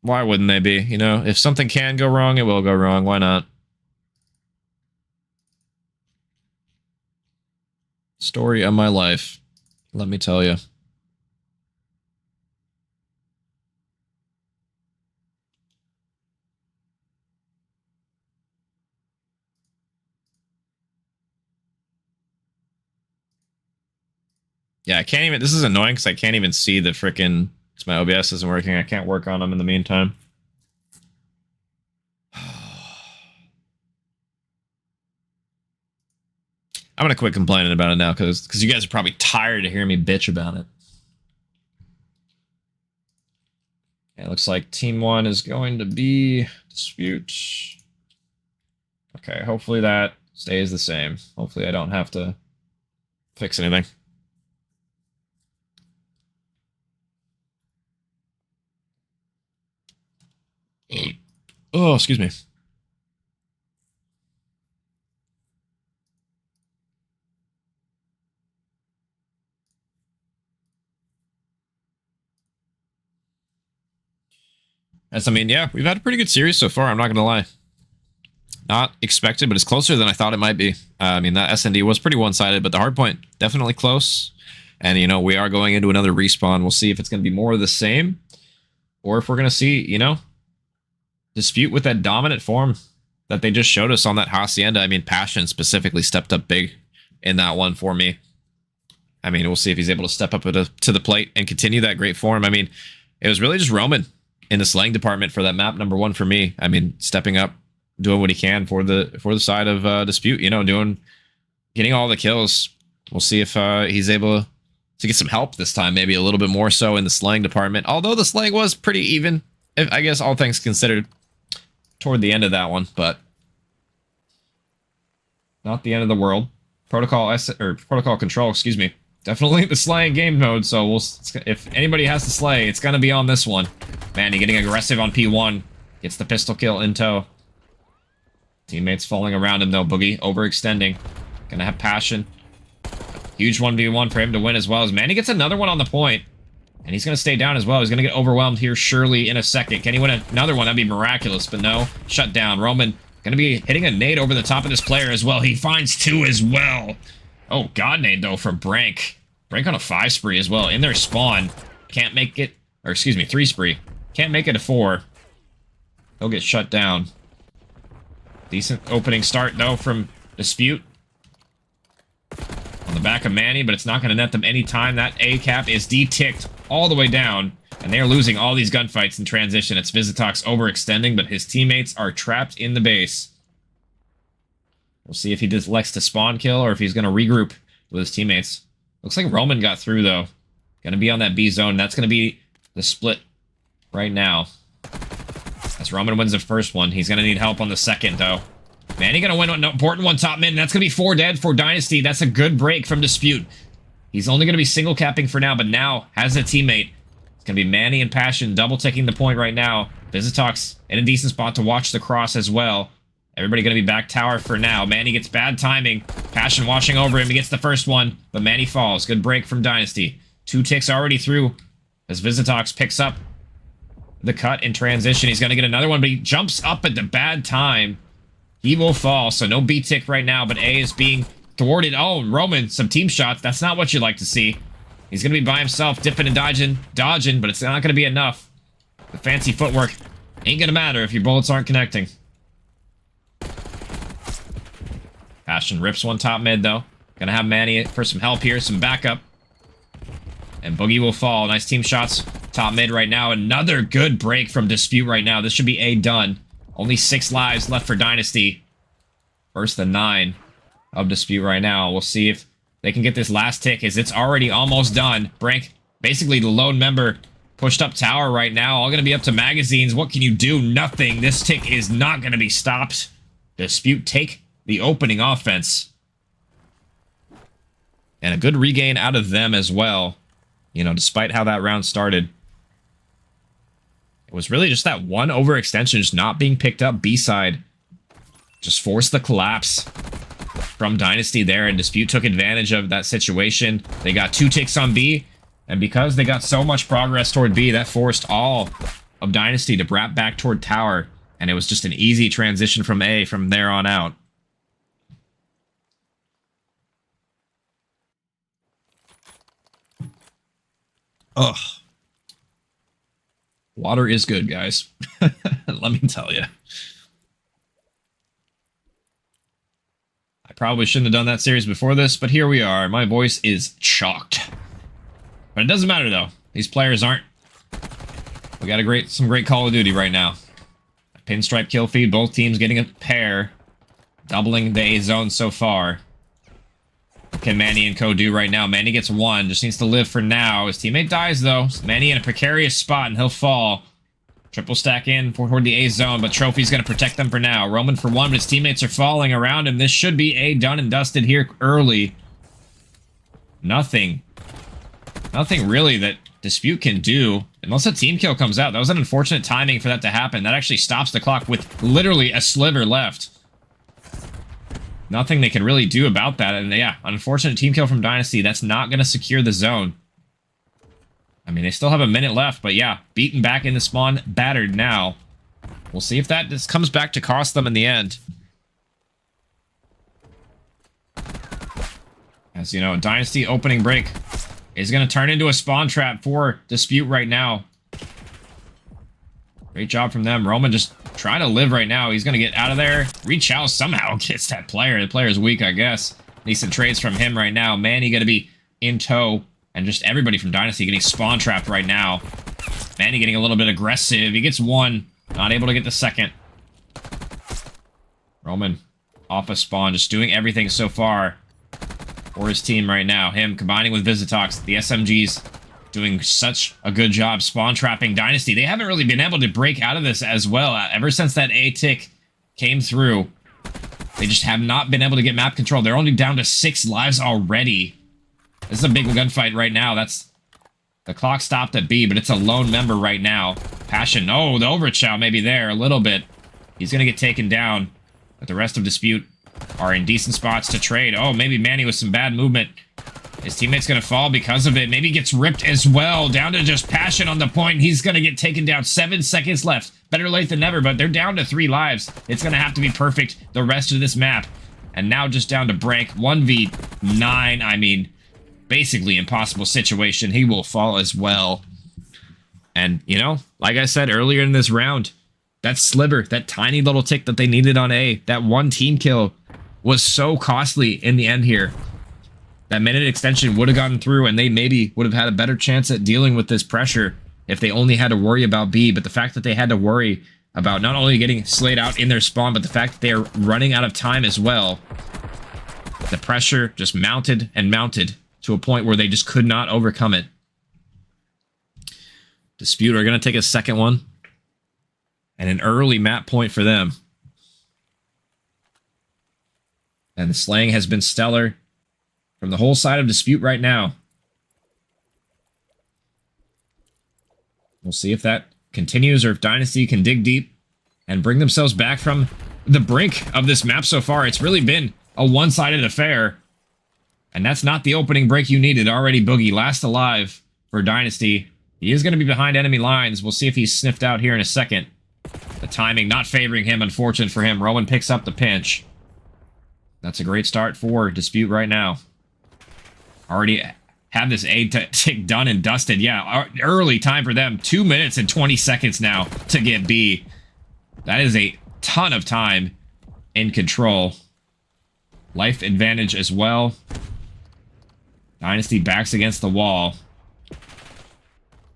Why wouldn't they be? You know, if something can go wrong, it will go wrong. Why not? Story of my life. Let me tell you. Yeah, I can't even... This is annoying because I can't even see the frickin'... Because my OBS isn't working. I can't work on them in the meantime. I'm going to quit complaining about it now because you guys are probably tired of hearing me bitch about it. Yeah, it looks like Team 1 is going to be Dispute. Okay, hopefully that stays the same. Hopefully I don't have to fix anything. Oh, excuse me. As I mean, yeah, we've had a pretty good series so far, I'm not gonna lie. Not expected, but it's closer than I thought it might be. I mean, that SND was pretty one-sided, but the hardpoint, definitely close. And, you know, we are going into another respawn. We'll see if it's going to be more of the same, or if we're going to see, you know, Dispute with that dominant form that they just showed us on that Hacienda. I mean, Passion specifically stepped up big in that one for me. I mean, we'll see if he's able to step up to the plate and continue that great form. I mean, it was really just Roman in the slaying department for that map #1 for me. I mean, stepping up, doing what he can for the side of Dispute, you know, getting all the kills. We'll see if he's able to get some help this time, maybe a little bit more so in the slaying department. Although the slaying was pretty even, I guess all things considered, toward the end of that one, but not the end of the world. Protocol control, excuse me. Definitely the slaying game mode, so if anybody has to slay, it's gonna be on this one. Man, getting aggressive on P1. Gets the pistol kill in tow. Teammates falling around him though. Boogie overextending. Gonna have Passion. Huge 1v1 for him to win as well as Manny gets another one on the point. And he's gonna stay down as well. He's gonna get overwhelmed here surely in a second. Can he win another one? That'd be miraculous, but no. Shut down. Roman gonna be hitting a nade over the top of this player as well. He finds 2 as well. Oh, God nade, though, from Brank. Brank on a 5 spree as well. In their spawn. Can't make it... Or, excuse me, 3 spree. Can't make it a 4. He'll get shut down. Decent opening start, though, from Dispute. On the back of Manny, but it's not going to net them any time. That A cap is D-ticked all the way down. And they're losing all these gunfights in transition. It's Visitox overextending, but his teammates are trapped in the base. We'll see if he just elects to spawn kill or if he's going to regroup with his teammates. Looks like Roman got through, though. Going to be on that B zone. That's going to be the split right now. As Roman wins the first one, he's going to need help on the second, though. Manny going to win an important one top mid, and that's going to be 4 dead for Dynasty. That's a good break from Dispute. He's only going to be single capping for now, but now has a teammate. It's going to be Manny and Passion double-ticking the point right now. Visitox in a decent spot to watch the cross as well. Everybody going to be back tower for now. Manny gets bad timing. Passion washing over him. He gets the first one, but Manny falls. Good break from Dynasty. 2 ticks already through as Visitox picks up the cut in transition. He's going to get another one, but he jumps up at the bad time. He will fall, so no B-tick right now, but A is being thwarted. Oh, Roman, some team shots. That's not what you like to see. He's going to be by himself, dipping and dodging, but it's not going to be enough. The fancy footwork ain't going to matter if your bullets aren't connecting. Passion rips one top mid, though. Going to have Manny for some help here, some backup. And Boogie will fall. Nice team shots top mid right now. Another good break from Dispute right now. This should be A done. Only 6 lives left for Dynasty. First the 9 of Dispute right now. We'll see if they can get this last tick, as it's already almost done. Brink, basically the lone member, pushed up tower right now. All going to be up to magazines. What can you do? Nothing. This tick is not going to be stopped. Dispute take the opening offense. And a good regain out of them as well. You know, despite how that round started. It was really just that one overextension just not being picked up. B-side just forced the collapse from Dynasty there, and Dispute took advantage of that situation. They got 2 ticks on B, and because they got so much progress toward B, that forced all of Dynasty to wrap back toward tower, and it was just an easy transition from A from there on out. Ugh. Water is good, guys. Let me tell you. I probably shouldn't have done that series before this, but here we are. My voice is chalked. But it doesn't matter, though. These players aren't. We got some great Call of Duty right now. A pinstripe kill feed, both teams getting a pair. Doubling the A zone so far. What can Manny and Co do right now? Manny gets 1, just needs to live for now. His teammate dies, though. Manny in a precarious spot, and he'll fall. Triple stack in toward the A zone, but Trophy's going to protect them for now. Roman for 1, but his teammates are falling around him. This should be A done and dusted here early. Nothing really that Dispute can do, unless a team kill comes out. That was an unfortunate timing for that to happen. That actually stops the clock with literally a sliver left. Nothing they can really do about that. And yeah, unfortunate team kill from Dynasty. That's not going to secure the zone. I mean, they still have a minute left, but yeah, beaten back in the spawn, battered now. We'll see if that just comes back to cost them in the end. As you know, Dynasty opening break is going to turn into a spawn trap for Dispute right now. Great job from them. Roman just trying to live right now. He's going to get out of there. Reach out somehow gets that player. The player's weak, I guess. Decent trades from him right now. Manny going to be in tow. And just everybody from Dynasty getting spawn trapped right now. Manny getting a little bit aggressive. He gets 1. Not able to get the 2nd. Roman off a spawn. Just doing everything so far for his team right now. Him combining with Visitox. The SMGs doing such a good job spawn trapping Dynasty. They haven't really been able to break out of this as well. Ever since that A tick came through, they just have not been able to get map control. They're only down to 6 lives already. This is a big gunfight right now. The clock stopped at B, but it's a lone member right now. Passion. Oh, the overchow maybe there a little bit. He's going to get taken down. But the rest of Dispute are in decent spots to trade. Oh, maybe Manny with some bad movement. His teammate's going to fall because of it. Maybe gets ripped as well. Down to just Passion on the point. He's going to get taken down. 7 seconds left. Better late than never, but they're down to 3 lives. It's going to have to be perfect the rest of this map. And now just down to Brank. 1v9. I mean, basically impossible situation. He will fall as well. And, you know, like I said earlier in this round, that sliver, that tiny little tick that they needed on A, that 1 team kill was so costly in the end here. That minute extension would have gotten through, and they maybe would have had a better chance at dealing with this pressure if they only had to worry about B. But the fact that they had to worry about not only getting slayed out in their spawn, but the fact that they are running out of time as well, the pressure just mounted and mounted to a point where they just could not overcome it. Dispute are going to take a 2nd one. And an early map point for them. And the slaying has been stellar from the whole side of Dispute right now. We'll see if that continues or if Dynasty can dig deep and bring themselves back from the brink of this map so far. It's really been a one-sided affair. And that's not the opening break you needed. Already Boogie last alive for Dynasty. He is going to be behind enemy lines. We'll see if he's sniffed out here in a second. The timing not favoring him. Unfortunate for him. Rowan picks up the pinch. That's a great start for Dispute right now. Already have this A tick done and dusted. Yeah, early time for them. 2 minutes and 20 seconds now to get B. That is a ton of time in control. Life advantage as well. Dynasty backs against the wall.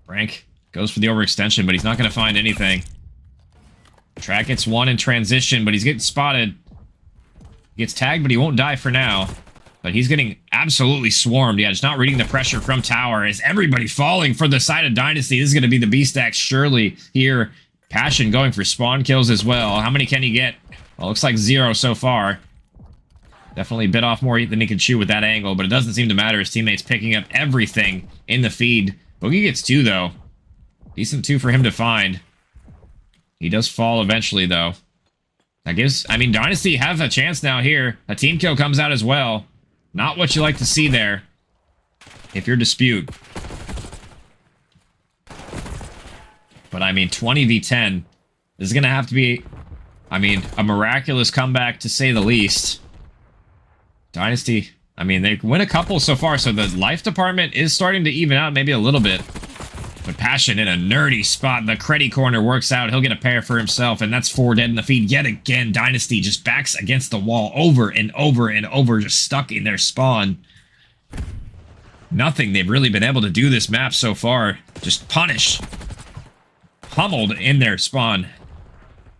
Frank Goes for the overextension, but he's not going to find anything. Track gets one in transition, but he's getting spotted. He gets tagged, but he won't die for now. But he's getting absolutely swarmed. Yeah, just not reading the pressure from tower. Is everybody falling for the side of Dynasty? This is going to be the B-Stack surely here. Passion going for spawn kills as well. How many can he get? Well, looks like 0 so far. Definitely bit off more than he could chew with that angle, but it doesn't seem to matter. His teammates picking up everything in the feed. Boogie gets 2, though. Decent 2 for him to find. He does fall eventually, though. That gives... I mean, Dynasty have a chance now here. A team kill comes out as well. Not what you like to see there. If you're Dispute. But, I mean, 20v10. This is going to have to be, I mean, a miraculous comeback, to say the least. Dynasty, I mean, they win a couple so far, so the life department is starting to even out maybe a little bit. But Passion in a nerdy spot. The Creddy corner works out. He'll get a pair for himself, and that's 4 dead in the feed. Yet again, Dynasty just backs against the wall over and over and over, just stuck in their spawn. Nothing they've really been able to do this map so far. Just punish. Pummeled in their spawn.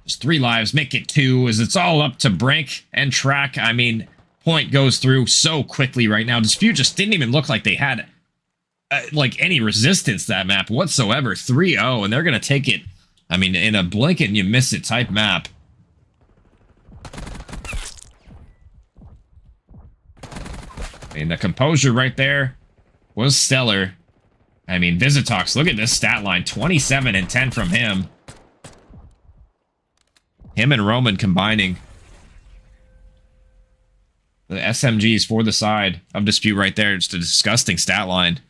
Just 3 lives, make it 2, as it's all up to Brink and Track. I mean, point goes through so quickly right now. Dispute just didn't even look like they had like any resistance that map whatsoever. 3-0, and they're gonna take it, I mean, in a blink and you miss it type map. I mean, the composure right there was stellar. I mean, Visitox, look at this stat line. 27 and 10 from him. Him and Roman combining. The SMGs for the side of Dispute right there. Just a disgusting stat line.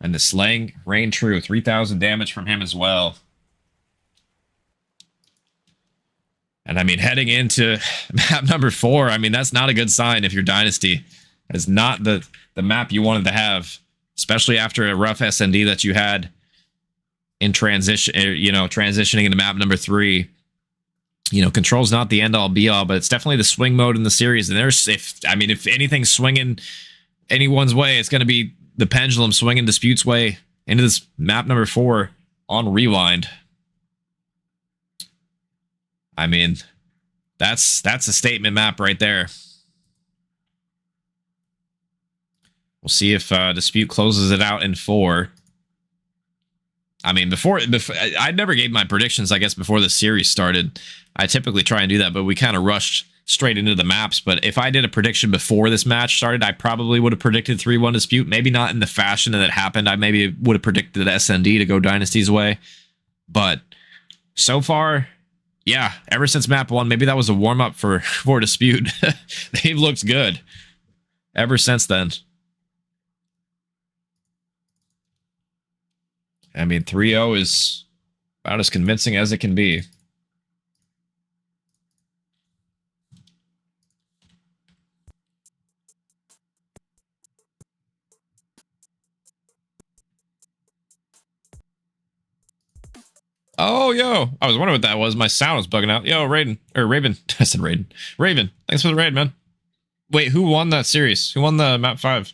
And the slaying rain true. 3,000 damage from him as well. And I mean, heading into map number 4, I mean, that's not a good sign if you're Dynasty. It's not the map you wanted to have. Especially after a rough SND that you had in transition, you know, transitioning into map number 3. You know, control's not the end-all be-all, but it's definitely the swing mode in the series. And there's, if anything's swinging anyone's way, it's going to be the pendulum swinging Dispute's way into this map number 4 on Rewind. I mean, that's a statement map right there. We'll see if Dispute closes it out in 4. I mean, before I never gave my predictions, I guess, before the series started. I typically try and do that, but we kind of rushed straight into the maps. But if I did a prediction before this match started, I probably would have predicted 3-1 Dispute. Maybe not in the fashion that it happened. I maybe would have predicted SND to go Dynasty's way. But so far, yeah, ever since map 1, maybe that was a warm-up for Dispute. They've looked good ever since then. I mean, 3-0 is about as convincing as it can be. Oh, yo. I was wondering what that was. My sound was bugging out. Yo, Raiden. Or Raven. I said Raiden. Raven. Thanks for the raid, man. Wait, who won that series? Who won the map 5?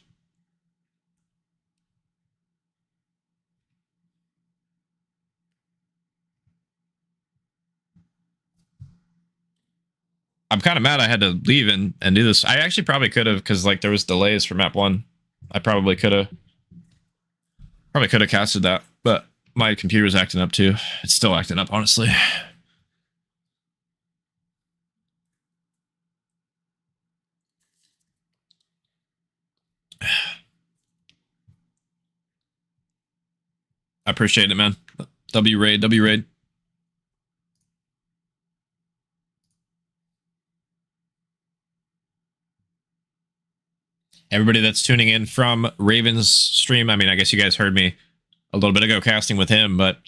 I'm kind of mad I had to leave and do this. I actually probably could have, because like there was delays for map 1. I probably could have casted that, but my computer was acting up too. It's still acting up, honestly. I appreciate it, man. W raid. Everybody that's tuning in from Raven's stream, I mean, I guess you guys heard me a little bit ago casting with him, but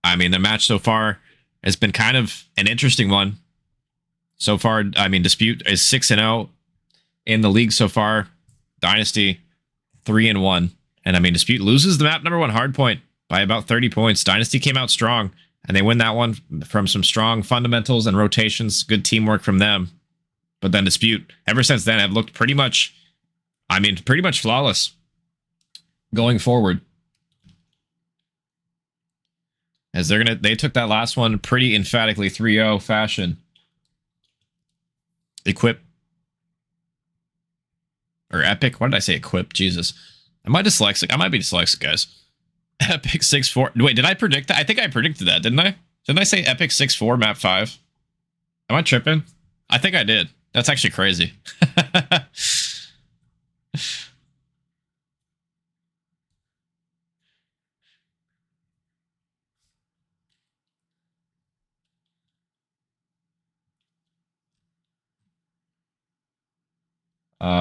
I mean, the match so far has been kind of an interesting one. So far, I mean, Dispute is 6-0 in the league so far. Dynasty 3-1. And I mean, Dispute loses the map number 1 hardpoint by about 30 points. Dynasty came out strong, and they win that one from some strong fundamentals and rotations. Good teamwork from them. But then Dispute, ever since then, have looked pretty much, I mean, pretty much flawless going forward. As they took that last one pretty emphatically 3-0 fashion. Equip. Or Epic. Why did I say equip? Jesus. Am I dyslexic? I might be dyslexic, guys. Epic 6-4. Wait, did I predict that? I think I predicted that, didn't I? Didn't I say Epic 6-4 map 5? Am I tripping? I think I did. That's actually crazy.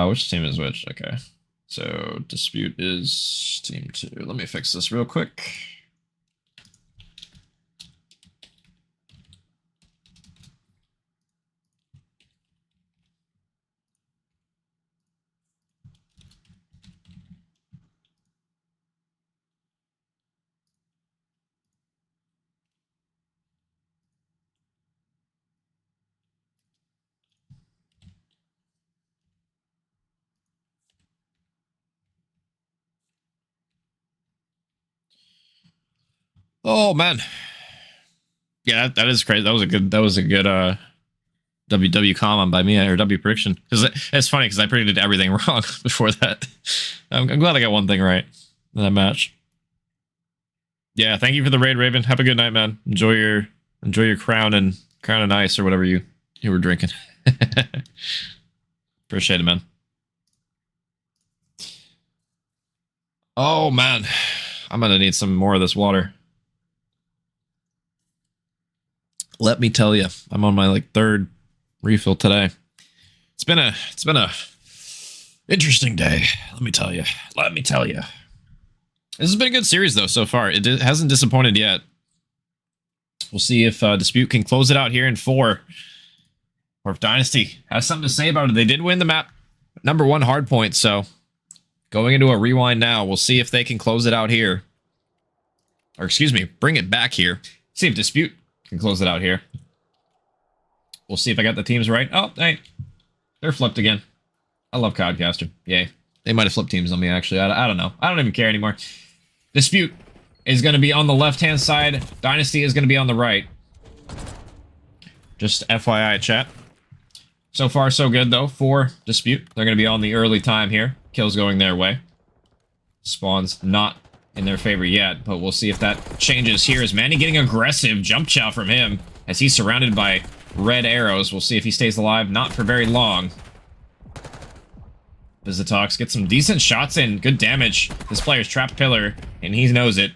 Which team is which? Okay. So dispute is team 2. Let me fix this real quick. Oh man. Yeah, that is crazy. That was a good WW comment by me, or W prediction. Because it's funny because I predicted everything wrong before that. I'm glad I got one thing right in that match. Yeah, thank you for the raid, Raven. Have a good night, man. Enjoy your crown and ice or whatever you were drinking. Appreciate it, man. Oh man, I'm gonna need some more of this water. Let me tell you, I'm on my third refill today. It's been a interesting day. Let me tell you. This has been a good series though so far. It hasn't disappointed yet. We'll see if Dispute can close it out here in 4, or if Dynasty has something to say about it. They did win the map #1 hardpoint, so going into a rewind now, we'll see if they can close it out here. Or excuse me, bring it back here. See if Dispute can close it out here. We'll see if I got the teams right. Oh, hey, they're flipped again. I love Codcaster. Yay. They might have flipped teams on me, actually. I don't know. I don't even care anymore. Dispute is going to be on the left-hand side. Dynasty is going to be on the right. Just FYI, chat. So far, so good, though, for Dispute. They're going to be on the early time here. Kills going their way. Spawn's not in their favor yet, but we'll see if that changes here. Is Manny getting aggressive? Jump chow from him as he's surrounded by red arrows. We'll see if he stays alive. Not for very long. Vizitox gets some decent shots in. Good damage. This player's trapped pillar, and he knows it.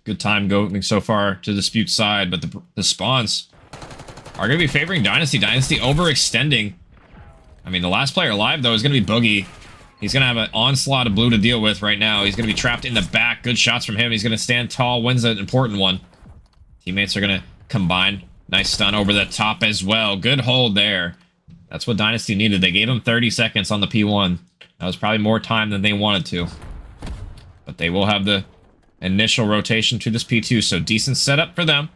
Good time going so far to Dispute's side, but the spawns are going to be favoring Dynasty. Dynasty overextending. I mean, the last player alive, though, is going to be Boogie. He's going to have an onslaught of blue to deal with right now. He's going to be trapped in the back. Good shots from him. He's going to stand tall, wins an important one. Teammates are going to combine. Nice stun over the top as well. Good hold there. That's what Dynasty needed. They gave him 30 seconds on the P1. That was probably more time than they wanted to. But they will have the initial rotation to this P2, so decent setup for them.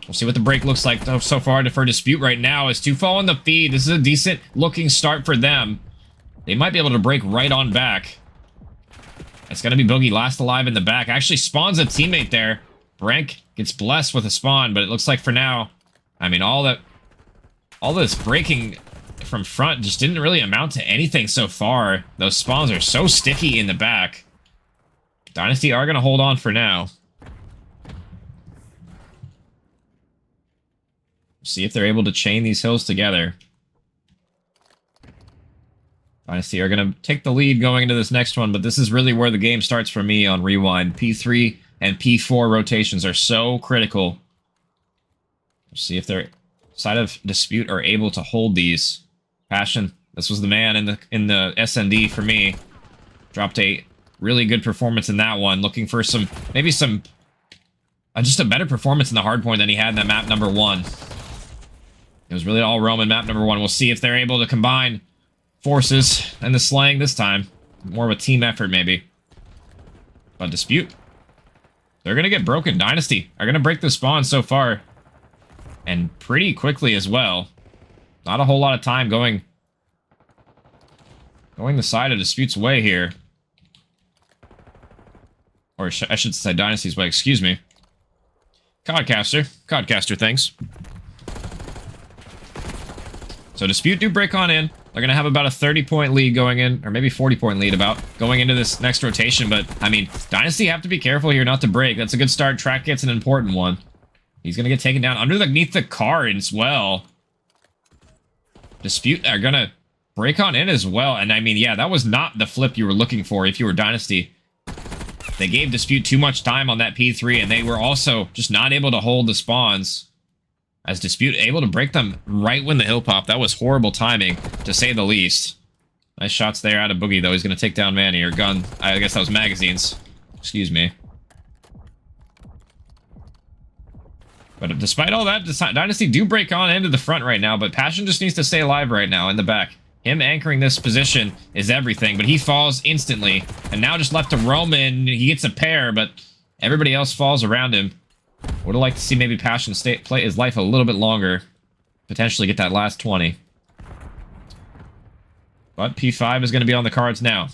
We'll see what the break looks like so far for Dispute right now. As 2 fall in the feed. This is a decent looking start for them. They might be able to break right on back. It's going to be Boogie last alive in the back. Actually spawns a teammate there. Brank gets blessed with a spawn, but it looks like for now, I mean, all this breaking from front just didn't really amount to anything so far. Those spawns are so sticky in the back. Dynasty are going to hold on for now. See if they're able to chain these hills together. Dynasty are going to take the lead going into this next one, but this is really where the game starts for me on Rewind. P3 and P4 rotations are so critical. We'll see if their side of Dispute are able to hold these. Passion, this was the man in the SND for me. Dropped a really good performance in that one. Looking for maybe just a better performance in the hardpoint than he had in that map #1. It was really all Roman map #1. We'll see if they're able to combine forces and the slaying this time. More of a team effort, maybe. But Dispute, they're going to get broken. Dynasty are going to break the spawn so far. And pretty quickly as well. Not a whole lot of time going the side of Dispute's way here. Or I should say Dynasty's way, excuse me. Codcaster things. So Dispute do break on in. They're going to have about a 30-point lead going in, or maybe 40-point lead about, going into this next rotation. But, I mean, Dynasty have to be careful here not to break. That's a good start. Track gets an important one. He's going to get taken down underneath the car as well. Dispute are going to break on in as well. And, I mean, yeah, that was not the flip you were looking for if you were Dynasty. They gave Dispute too much time on that P3, and they were also just not able to hold the spawns. As Dispute able to break them right when the hill popped. That was horrible timing, to say the least. Nice shots there out of Boogie, though. He's going to take down Manny, or Gun. I guess that was Magazines. Excuse me. But despite all that, Dynasty do break on into the front right now, but Passion just needs to stay alive right now in the back. Him anchoring this position is everything, but he falls instantly. And now just left to Roman. He gets a pair, but everybody else falls around him. Would have liked to see maybe Passion play his life a little bit longer. Potentially get that last 20. But P5 is going to be on the cards now.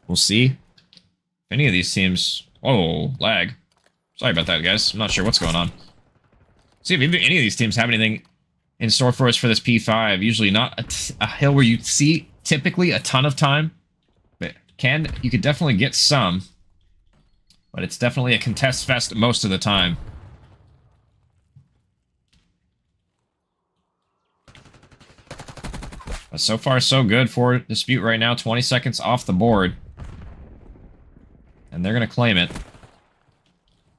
We'll see if any of these teams... Oh, lag. Sorry about that, guys. I'm not sure what's going on. See if any of these teams have anything in store for us for this P5. Usually not a hill where you see typically a ton of time. But you could definitely get some. But it's definitely a contest fest most of the time. But so far, so good for Dispute right now. 20 seconds off the board. And they're going to claim it.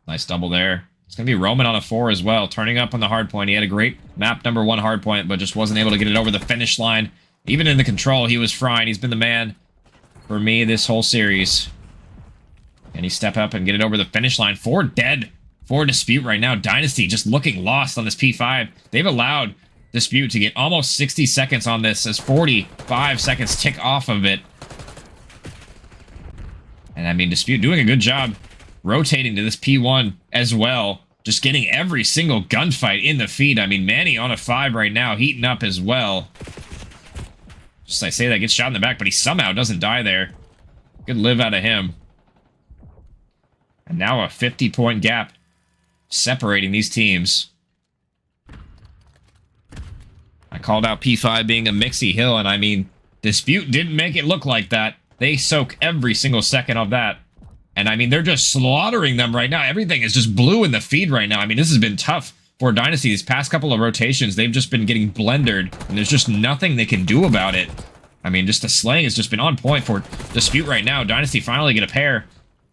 Nice double there. It's going to be Roman on a 4 as well. Turning up on the hard point. He had a great map number 1 hard point, but just wasn't able to get it over the finish line. Even in the control, he was frying. He's been the man for me this whole series. And he step up and get it over the finish line. 4 dead for Dispute right now. Dynasty just looking lost on this P5. They've allowed Dispute to get almost 60 seconds on this as 45 seconds tick off of it. And I mean, Dispute doing a good job rotating to this P1 as well. Just getting every single gunfight in the feed. I mean, Manny on a 5 right now, heating up as well. Just I say that, gets shot in the back, but he somehow doesn't die there. Good live out of him. And now a 50-point gap separating these teams. I called out P5 being a mixy hill, and I mean, Dispute didn't make it look like that. They soak every single second of that. And I mean, they're just slaughtering them right now. Everything is just blue in the feed right now. I mean, this has been tough for Dynasty. These past couple of rotations, they've just been getting blendered, and there's just nothing they can do about it. I mean, just the slaying has just been on point for Dispute right now. Dynasty finally get a pair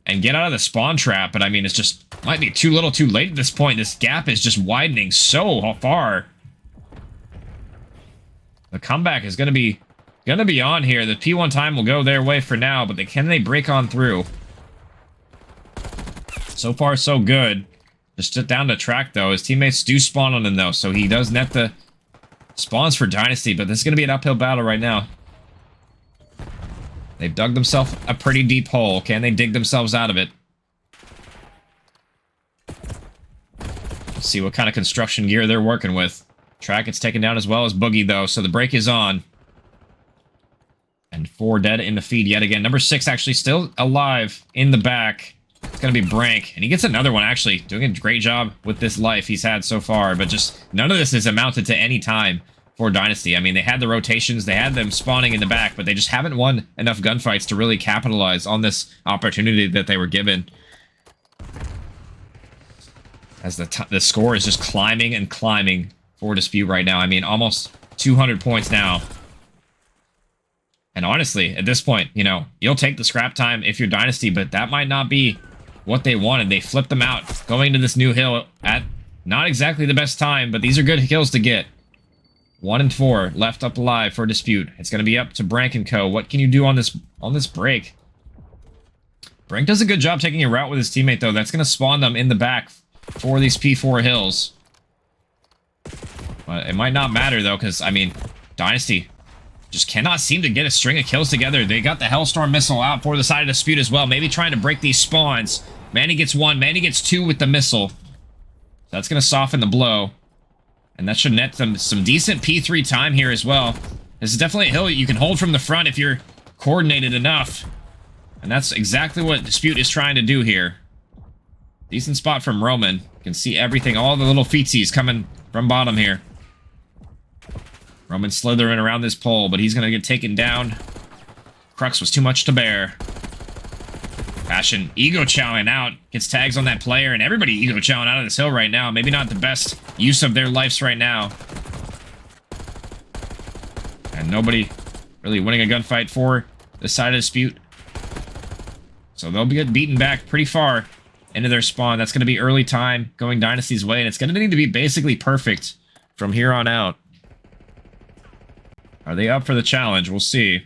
and get out of the spawn trap, but I mean, it's just might be too little too late at this point. This gap is just widening so far. The comeback is gonna be on here. The P1 time will go their way for now, but can they break on through? So far, so good. Just down to track, though. His teammates do spawn on him, though, so he does net the spawns for Dynasty, but this is going to be an uphill battle right now. They've dug themselves a pretty deep hole. Can they dig themselves out of it? Let's see what kind of construction gear they're working with. Track gets taken down as well as Boogie, though, so the break is on. And 4 dead in the feed yet again. Number 6 actually still alive in the back. It's going to be Brank. And he gets another one, actually. Doing a great job with this life he's had so far. But just none of this has amounted to any time for Dynasty. I mean, they had the rotations. They had them spawning in the back. But they just haven't won enough gunfights to really capitalize on this opportunity that they were given. As the score is just climbing and climbing for Dispute right now. I mean, almost 200 points now. And honestly, at this point, you know, you'll take the scrap time if you're Dynasty, but that might not be what they wanted. They flipped them out, going to this new hill at not exactly the best time, but these are good kills to get. 1 and 4 left up alive for Dispute. It's going to be up to Brank and Co. What can you do on this break? Brank does a good job taking a route with his teammate, though. That's going to spawn them in the back for these P4 hills. But it might not matter, though, because, I mean, Dynasty just cannot seem to get a string of kills together. They got the Hellstorm missile out for the side of Dispute as well. Maybe trying to break these spawns. Manny gets 1. Manny gets 2 with the missile. That's going to soften the blow. And that should net them some decent P3 time here as well. This is definitely a hill you can hold from the front if you're coordinated enough. And that's exactly what Dispute is trying to do here. Decent spot from Roman. You can see everything, all the little feetsies coming from bottom here. Roman slithering around this pole, but he's going to get taken down. Crux was too much to bear. Passion ego chowing out. Gets tags on that player, and everybody ego chowing out of this hill right now. Maybe not the best use of their lives right now. And nobody really winning a gunfight for this side of Dispute. So they'll get beaten back pretty far into their spawn. That's going to be early time going Dynasty's way, and it's going to need to be basically perfect from here on out. Are they up for the challenge? We'll see.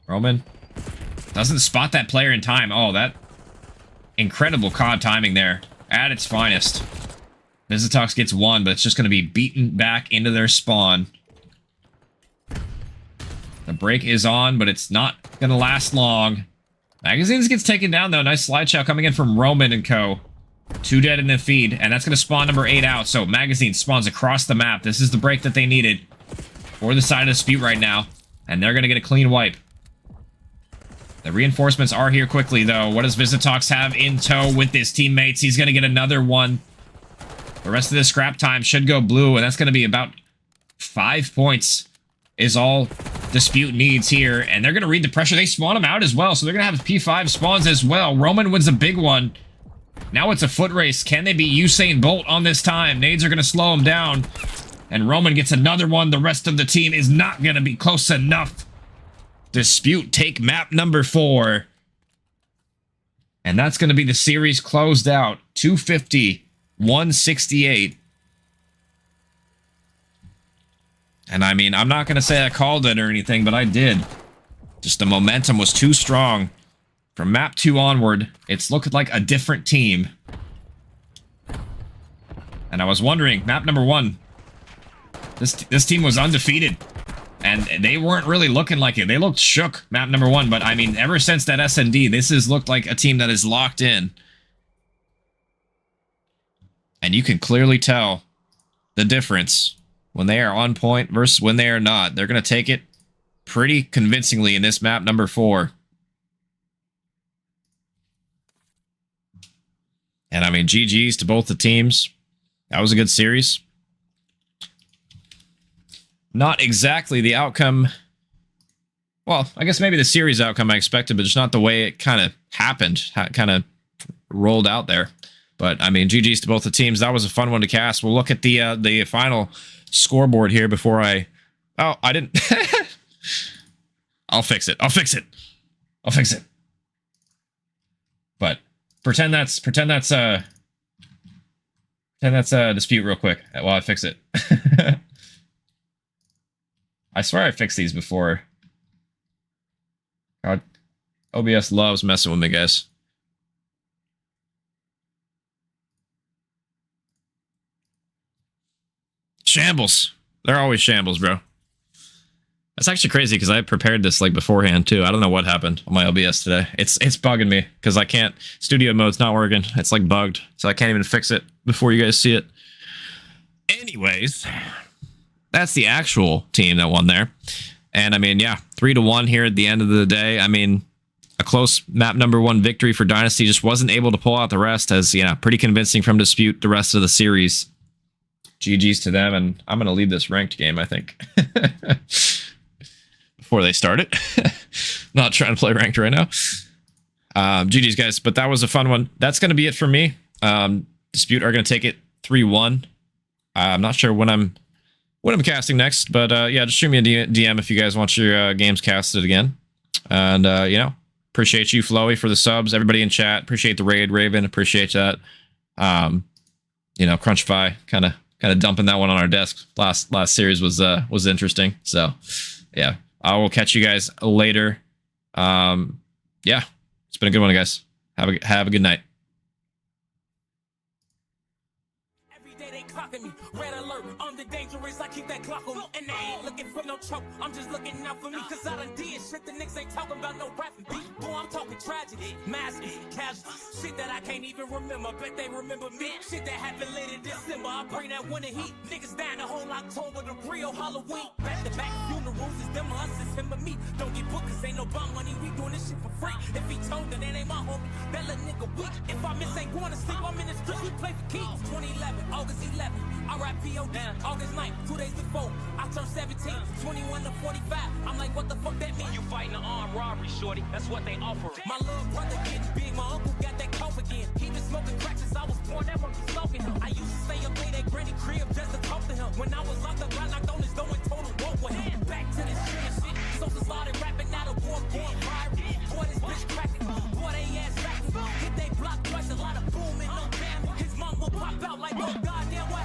Roman doesn't spot that player in time. Oh, that incredible COD timing there at its finest. Visitox gets one, but it's just going to be beaten back into their spawn. The break is on, but it's not going to last long. Magazines gets taken down, though. Nice slideshow coming in from Roman and co. 2 dead in the feed, and that's going to spawn number 8 out. So Magazine spawns across the map. This is the break that they needed for the side of Dispute right now, and they're going to get a clean wipe. The reinforcements are here quickly, though. What does Visitox have in tow with his teammates? He's going to get another one. The rest of the scrap time should go blue, and that's going to be about 5 points is all Dispute needs here. And they're going to read the pressure. They spawn him out as well, so they're going to have P5 spawns as well. Roman wins a big one. Now it's a foot race. Can they beat Usain Bolt on this time? Nades are going to slow him down. And Roman gets another one. The rest of the team is not going to be close enough. Dispute take map number 4. And that's going to be the series closed out. 250, 168. And I mean, I'm not going to say I called it or anything, but I did. Just the momentum was too strong. From map 2 onward, it's looked like a different team. And I was wondering, map number 1, this team was undefeated. And they weren't really looking like it. They looked shook, map number 1. But, I mean, ever since that SND, this has looked like a team that is locked in. And you can clearly tell the difference when they are on point versus when they are not. They're going to take it pretty convincingly in this map number 4. And, I mean, GG's to both the teams. That was a good series. Not exactly the outcome. Well, I guess maybe the series outcome I expected, but just not the way it kind of happened. How it kind of rolled out there. But, I mean, GG's to both the teams. That was a fun one to cast. We'll look at the final scoreboard here before I... Oh, I didn't... I'll fix it. I'll fix it. I'll fix it. But pretend that's Dispute real quick while I fix it. I swear I fixed these before. God, OBS loves messing with me, guys. Shambles. They're always shambles, bro. That's actually crazy because I prepared this like beforehand too. I don't know what happened on my OBS today. It's bugging me because I can't. Studio mode's not working. It's like bugged, so I can't even fix it before you guys see it. Anyways, that's the actual team that won there. And I mean, yeah, 3-1 here at the end of the day. I mean, a close map number 1 victory for Dynasty. Just wasn't able to pull out the rest, as you know, pretty convincing from Dispute the rest of the series. GG's to them, and I'm gonna leave this ranked game, I think. Before they start it. Not trying to play ranked right now. GG's, guys, but that was a fun one. That's going to be it for me. Dispute are going to take it 3-1. I'm not sure when I'm casting next, but yeah, just shoot me a DM if you guys want your games casted again. And, you know, appreciate you, Flowy, for the subs. Everybody in chat. Appreciate the raid, Raven. Appreciate that. You know, Crunchify kind of dumping that one on our desk. Last series was interesting. So, yeah. I will catch you guys later. Yeah, it's been a good one, guys. Have a good night. Every day they clocking me. Red alert, I'm the dangerous. I keep that clock on me. And they ain't looking for no choke. I'm just looking out for me. Cause I done did shit the niggas ain't talking about no rapping beat. Boy, I'm talking tragedy. Masses, casual. Shit that I can't even remember. Bet they remember me. Shit that happened late in December. I bring that winter heat. Niggas down the whole October. The real Halloween. Back to back funeral. moves, it's them or us, it's him or me. Don't get booked, cause ain't no bum money, we doing this shit for free. If he told, then it ain't my homie, that little nigga weak. If I miss ain't going to sleep, I'm in the streets, we play for keeps. 2011, August 11, RIPOD, August 9th, 2 days before, I turned 17, 21 to 45, I'm like, what the fuck that mean? You fighting an armed robbery, shorty, that's what they offer. My little brother getting big, my uncle got that cough again. He been smoking crack since I was born, that one be smoking him. I used to stay up late at granny crib just to talk to him. When I was locked up, I knocked on his door and told him walk with him.